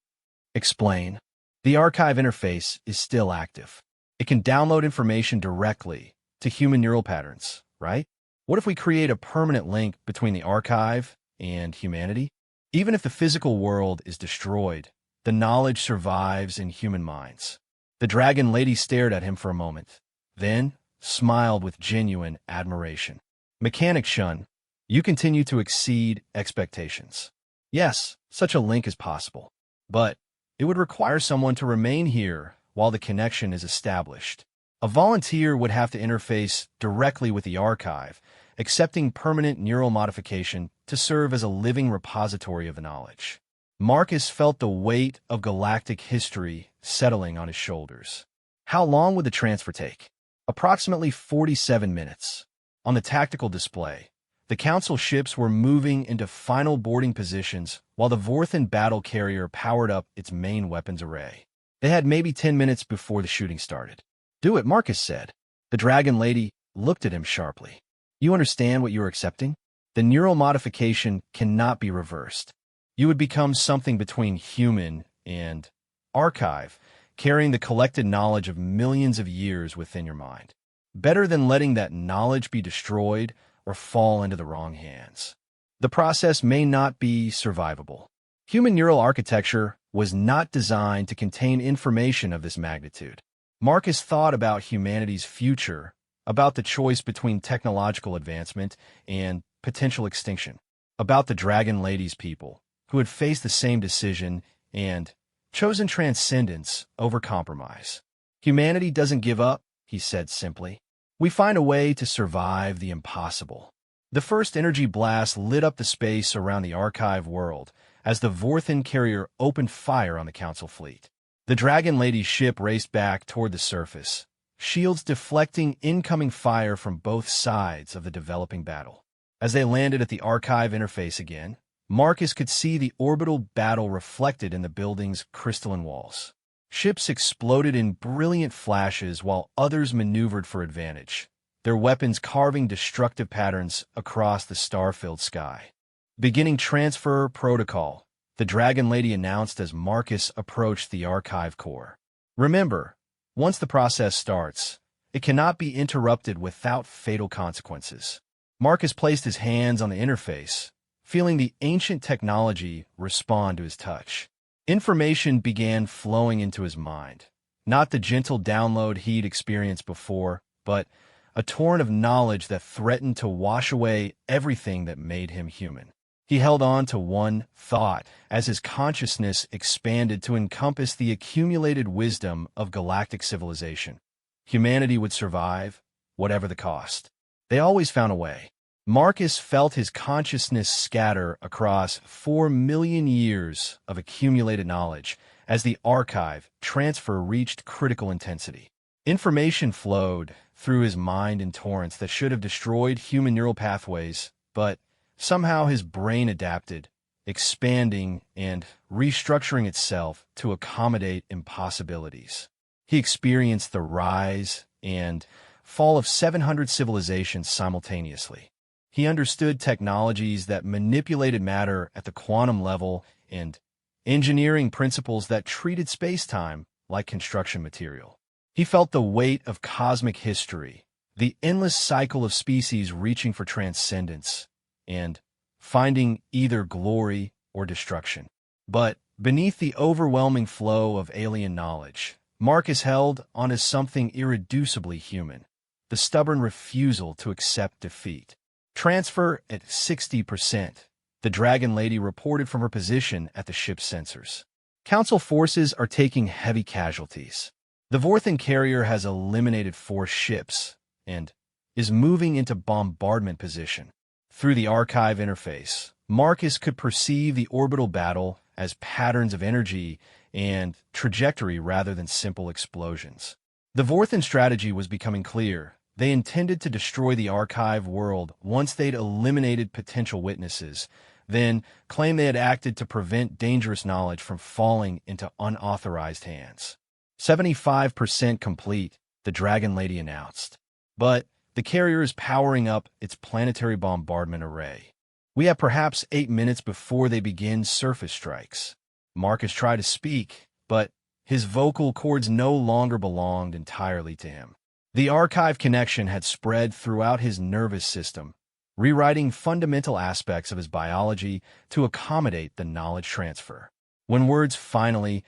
Explain. The archive interface is still active. It can download information directly to human neural patterns, right? What if we create a permanent link between the archive and humanity? Even if the physical world is destroyed, the knowledge survives in human minds. The dragon lady stared at him for a moment, then smiled with genuine admiration. Mechanic Shun, you continue to exceed expectations. Yes, such a link is possible, but it would require someone to remain here while the connection is established. A volunteer would have to interface directly with the archive, accepting permanent neural modification to serve as a living repository of the knowledge. Marcus felt the weight of galactic history settling on his shoulders. How long would the transfer take? Approximately 47 minutes. On the tactical display, the Council ships were moving into final boarding positions while the Vorthan battle carrier powered up its main weapons array. They had maybe 10 minutes before the shooting started. Do it, Marcus said. The dragon lady looked at him sharply. You understand what you are accepting? The neural modification cannot be reversed. You would become something between human and archive, carrying the collected knowledge of millions of years within your mind. Better than letting that knowledge be destroyed or fall into the wrong hands. The process may not be survivable. Human neural architecture was not designed to contain information of this magnitude. Marcus thought about humanity's future, about the choice between technological advancement and potential extinction, about the Dragon Lady's people, who had faced the same decision and chosen transcendence over compromise. Humanity doesn't give up, he said simply. We find a way to survive the impossible. The first energy blast lit up the space around the archive world as the Vorthan carrier opened fire on the Council fleet. The Dragon Lady's ship raced back toward the surface, shields deflecting incoming fire from both sides of the developing battle. As they landed at the archive interface again, Marcus could see the orbital battle reflected in the building's crystalline walls. Ships exploded in brilliant flashes while others maneuvered for advantage, their weapons carving destructive patterns across the star-filled sky. Beginning transfer protocol, the Dragon Lady announced as Marcus approached the archive core. Remember, once the process starts, it cannot be interrupted without fatal consequences. Marcus placed his hands on the interface, feeling the ancient technology respond to his touch. Information began flowing into his mind, not the gentle download he'd experienced before, but a torrent of knowledge that threatened to wash away everything that made him human. He held on to one thought as his consciousness expanded to encompass the accumulated wisdom of galactic civilization. Humanity would survive, whatever the cost. They always found a way. Marcus felt his consciousness scatter across 4 million years of accumulated knowledge as the archive transfer reached critical intensity. Information flowed through his mind in torrents that should have destroyed human neural pathways, but somehow his brain adapted, expanding and restructuring itself to accommodate impossibilities. He experienced the rise and fall of 700 civilizations simultaneously. He understood technologies that manipulated matter at the quantum level and engineering principles that treated space-time like construction material. He felt the weight of cosmic history, the endless cycle of species reaching for transcendence and finding either glory or destruction. But beneath the overwhelming flow of alien knowledge, Marcus held on to something irreducibly human, the stubborn refusal to accept defeat. Transfer at 60%, the Dragon Lady reported from her position at the ship's sensors. Council forces are taking heavy casualties. The Vorthan carrier has eliminated 4 ships and is moving into bombardment position. Through the archive interface, Marcus could perceive the orbital battle as patterns of energy and trajectory rather than simple explosions. The Vorthan strategy was becoming clear. They intended to destroy the archive world once they'd eliminated potential witnesses, then claim they had acted to prevent dangerous knowledge from falling into unauthorized hands. 75% complete, the Dragon Lady announced. But the carrier is powering up its planetary bombardment array. We have perhaps 8 minutes before they begin surface strikes. Marcus tried to speak, but his vocal cords no longer belonged entirely to him. The archive connection had spread throughout his nervous system, rewriting fundamental aspects of his biology to accommodate the knowledge transfer. When words finally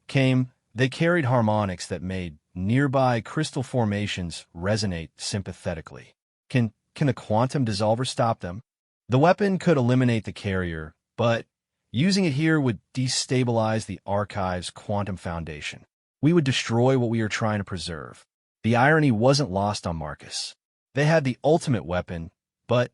came, they carried harmonics that made nearby crystal formations resonate sympathetically. Can the quantum dissolver stop them? The weapon could eliminate the carrier, but using it here would destabilize the archive's quantum foundation. We would destroy what we are trying to preserve. The irony wasn't lost on Marcus. They had the ultimate weapon, but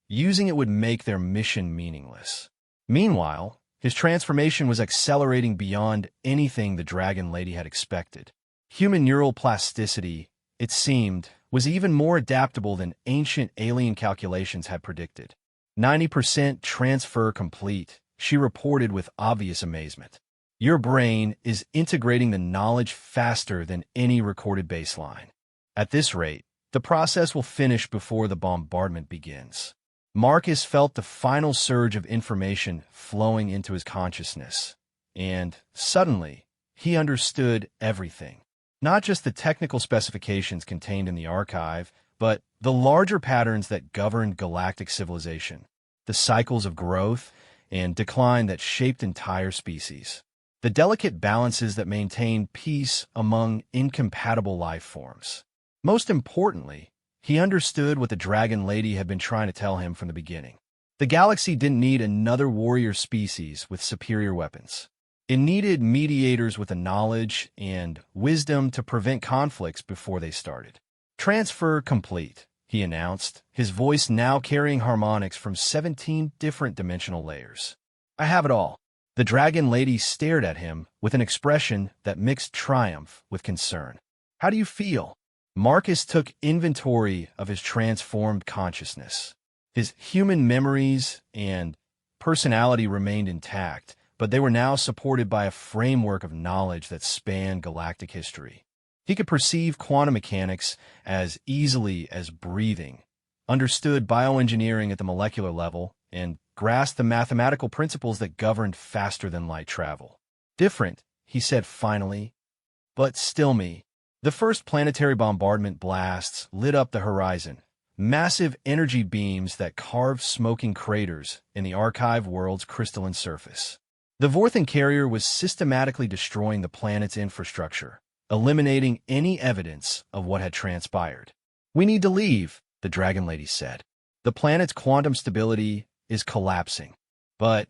using it would make their mission meaningless. Meanwhile, his transformation was accelerating beyond anything the Dragon Lady had expected. Human neural plasticity, it seemed, was even more adaptable than ancient alien calculations had predicted. 90% transfer complete, she reported with obvious amazement. Your brain is integrating the knowledge faster than any recorded baseline. At this rate, the process will finish before the bombardment begins. Marcus felt the final surge of information flowing into his consciousness, and suddenly, he understood everything. Not just the technical specifications contained in the archive, but the larger patterns that governed galactic civilization, the cycles of growth and decline that shaped entire species, the delicate balances that maintain peace among incompatible life forms. Most importantly, he understood what the Dragon Lady had been trying to tell him from the beginning. The galaxy didn't need another warrior species with superior weapons. It needed mediators with the knowledge and wisdom to prevent conflicts before they started. Transfer complete, he announced, his voice now carrying harmonics from 17 different dimensional layers. I have it all. The Dragon Lady stared at him with an expression that mixed triumph with concern. How do you feel? Marcus took inventory of his transformed consciousness. His human memories and personality remained intact, but they were now supported by a framework of knowledge that spanned galactic history. He could perceive quantum mechanics as easily as breathing, understood bioengineering at the molecular level, and grasped the mathematical principles that governed faster-than-light travel. Different, he said finally, but still me. The first planetary bombardment blasts lit up the horizon, massive energy beams that carved smoking craters in the archive world's crystalline surface. The Vorthan carrier was systematically destroying the planet's infrastructure, eliminating any evidence of what had transpired. We need to leave, the Dragon Lady said. The planet's quantum stability is collapsing. But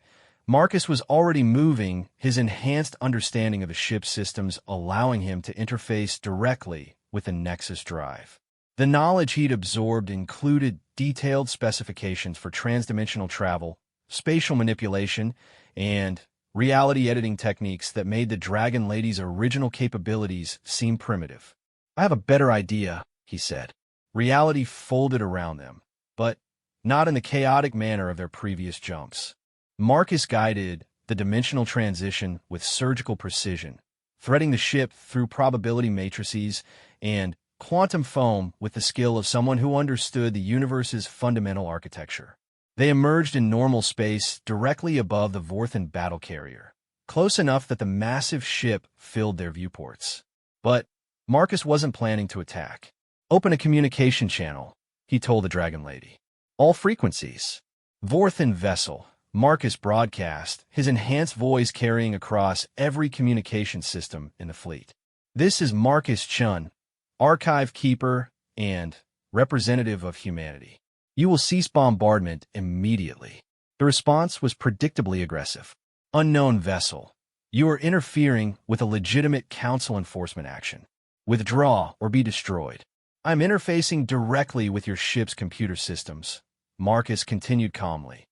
Marcus was already moving, his enhanced understanding of the ship's systems allowing him to interface directly with the Nexus drive. The knowledge he'd absorbed included detailed specifications for transdimensional travel, spatial manipulation, and reality editing techniques that made the Dragon Lady's original capabilities seem primitive. I have a better idea, he said. Reality folded around them, but not in the chaotic manner of their previous jumps. Marcus guided the dimensional transition with surgical precision, threading the ship through probability matrices and quantum foam with the skill of someone who understood the universe's fundamental architecture. They emerged in normal space directly above the Vorthan battle carrier, close enough that the massive ship filled their viewports. But Marcus wasn't planning to attack. Open a communication channel, he told the Dragon Lady. All frequencies. Vorthan vessel. Marcus broadcast, his enhanced voice carrying across every communication system in the fleet. This is Marcus Chun, archive keeper and representative of humanity. You will cease bombardment immediately. The response was predictably aggressive. Unknown vessel. You are interfering with a legitimate council enforcement action. Withdraw or be destroyed. I'm interfacing directly with your ship's computer systems. Marcus continued calmly.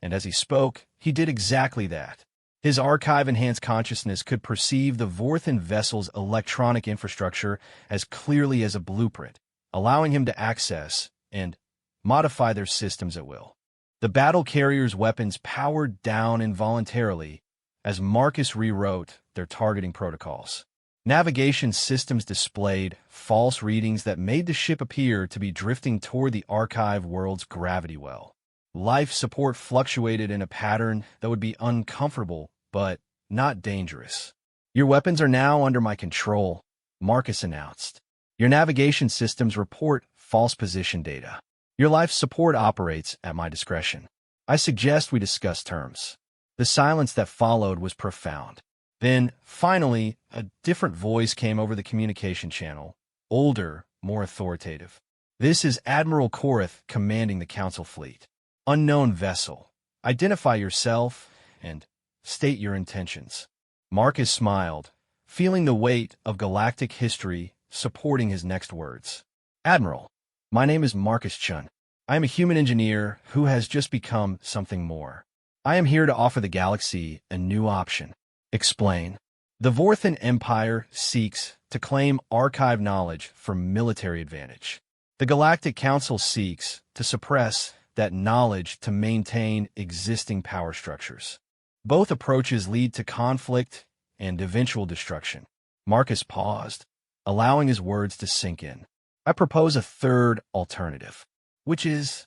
And as he spoke, he did exactly that. His archive-enhanced consciousness could perceive the Vorthan vessel's electronic infrastructure as clearly as a blueprint, allowing him to access and modify their systems at will. The battle carrier's weapons powered down involuntarily as Marcus rewrote their targeting protocols. Navigation systems displayed false readings that made the ship appear to be drifting toward the archive world's gravity well. Life support fluctuated in a pattern that would be uncomfortable, but not dangerous. Your weapons are now under my control, Marcus announced. Your navigation systems report false position data. Your life support operates at my discretion. I suggest we discuss terms. The silence that followed was profound. Then, finally, a different voice came over the communication channel, older, more authoritative. This is Admiral Korath commanding the Council fleet. Unknown vessel. Identify yourself and state your intentions. Marcus smiled, feeling the weight of galactic history supporting his next words. Admiral, my name is Marcus Chun. I am a human engineer who has just become something more. I am here to offer the galaxy a new option. Explain. The Vorthan Empire seeks to claim archive knowledge for military advantage. The Galactic Council seeks to suppress that knowledge to maintain existing power structures. Both approaches lead to conflict and eventual destruction. Marcus paused, allowing his words to sink in. I propose a third alternative, which is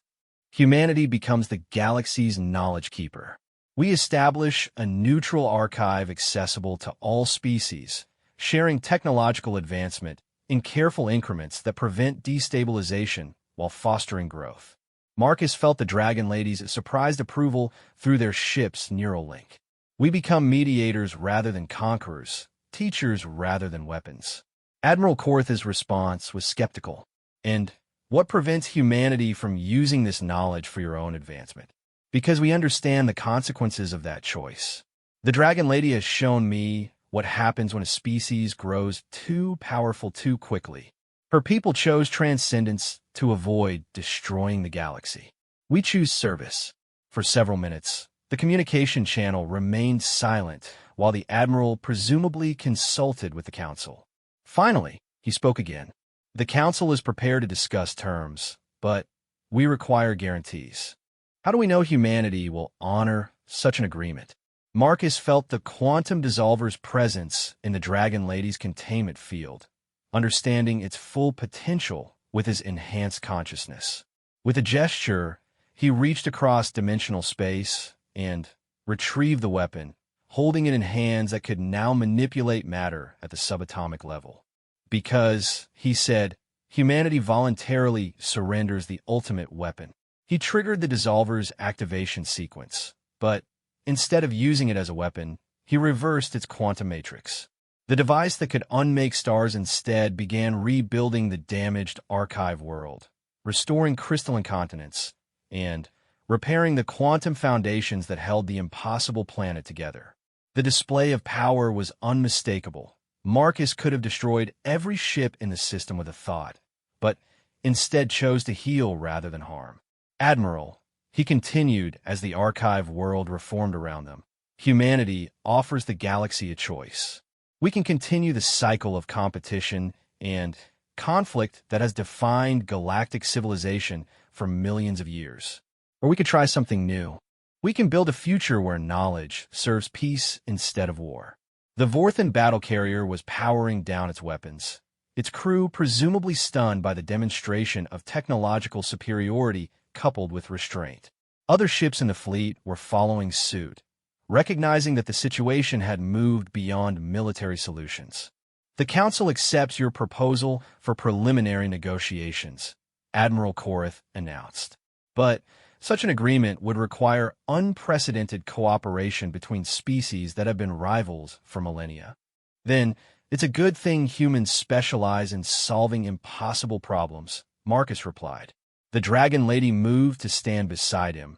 humanity becomes the galaxy's knowledge keeper. We establish a neutral archive accessible to all species, sharing technological advancement in careful increments that prevent destabilization while fostering growth. Marcus felt the Dragon Lady's surprised approval through their ship's neural link. We become mediators rather than conquerors, teachers rather than weapons. Admiral Korath's response was skeptical. And what prevents humanity from using this knowledge for your own advancement? Because we understand the consequences of that choice. The Dragon Lady has shown me what happens when a species grows too powerful too quickly. Her people chose transcendence to avoid destroying the galaxy. We choose service. For several minutes, the communication channel remained silent while the Admiral presumably consulted with the Council. Finally, he spoke again. The Council is prepared to discuss terms, but we require guarantees. How do we know humanity will honor such an agreement? Marcus felt the quantum dissolver's presence in the Dragon Lady's containment field, understanding its full potential with his enhanced consciousness. With a gesture, he reached across dimensional space and retrieved the weapon, holding it in hands that could now manipulate matter at the subatomic level. Because, he said, humanity voluntarily surrenders the ultimate weapon. He triggered the dissolver's activation sequence, but instead of using it as a weapon, he reversed its quantum matrix. The device that could unmake stars instead began rebuilding the damaged archive world, restoring crystalline continents, and repairing the quantum foundations that held the impossible planet together. The display of power was unmistakable. Marcus could have destroyed every ship in the system with a thought, but instead chose to heal rather than harm. Admiral, he continued as the archive world reformed around them, humanity offers the galaxy a choice. We can continue the cycle of competition and conflict that has defined galactic civilization for millions of years. Or we could try something new. We can build a future where knowledge serves peace instead of war. The Vorthan battle carrier was powering down its weapons, its crew presumably stunned by the demonstration of technological superiority coupled with restraint. Other ships in the fleet were following suit, recognizing that the situation had moved beyond military solutions. The Council accepts your proposal for preliminary negotiations, Admiral Korath announced. But such an agreement would require unprecedented cooperation between species that have been rivals for millennia. Then, it's a good thing humans specialize in solving impossible problems, Marcus replied. The Dragon Lady moved to stand beside him,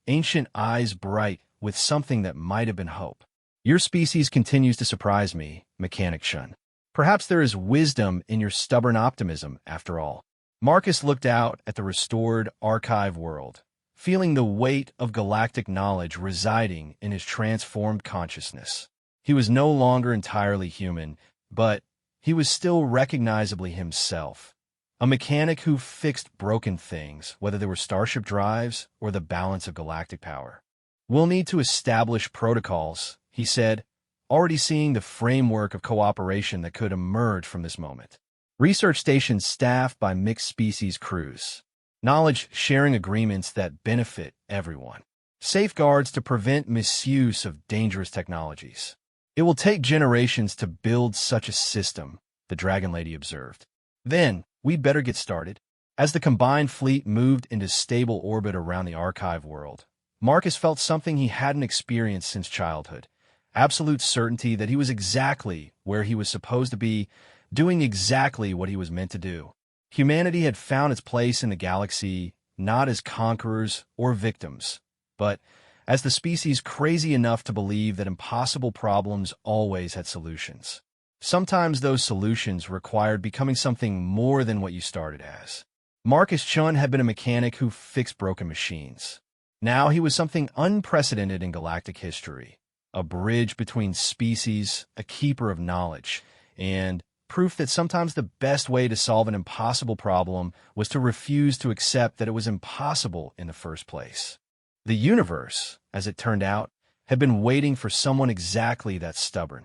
ancient eyes bright with something that might have been hope. Your species continues to surprise me, Mechanic Shun. Perhaps there is wisdom in your stubborn optimism, after all. Marcus looked out at the restored archive world, feeling the weight of galactic knowledge residing in his transformed consciousness. He was no longer entirely human, but he was still recognizably himself. A mechanic who fixed broken things, whether they were starship drives or the balance of galactic power. We'll need to establish protocols, he said, already seeing the framework of cooperation that could emerge from this moment. Research stations staffed by mixed species crews. Knowledge-sharing agreements that benefit everyone. Safeguards to prevent misuse of dangerous technologies. It will take generations to build such a system, the Dragon Lady observed. Then, we'd better get started. As the combined fleet moved into stable orbit around the archive world, Marcus felt something he hadn't experienced since childhood. Absolute certainty that he was exactly where he was supposed to be, doing exactly what he was meant to do. Humanity had found its place in the galaxy, not as conquerors or victims, but as the species crazy enough to believe that impossible problems always had solutions. Sometimes those solutions required becoming something more than what you started as. Marcus Chun had been a mechanic who fixed broken machines. Now he was something unprecedented in galactic history, a bridge between species, a keeper of knowledge, and proof that sometimes the best way to solve an impossible problem was to refuse to accept that it was impossible in the first place. The universe, as it turned out, had been waiting for someone exactly that stubborn.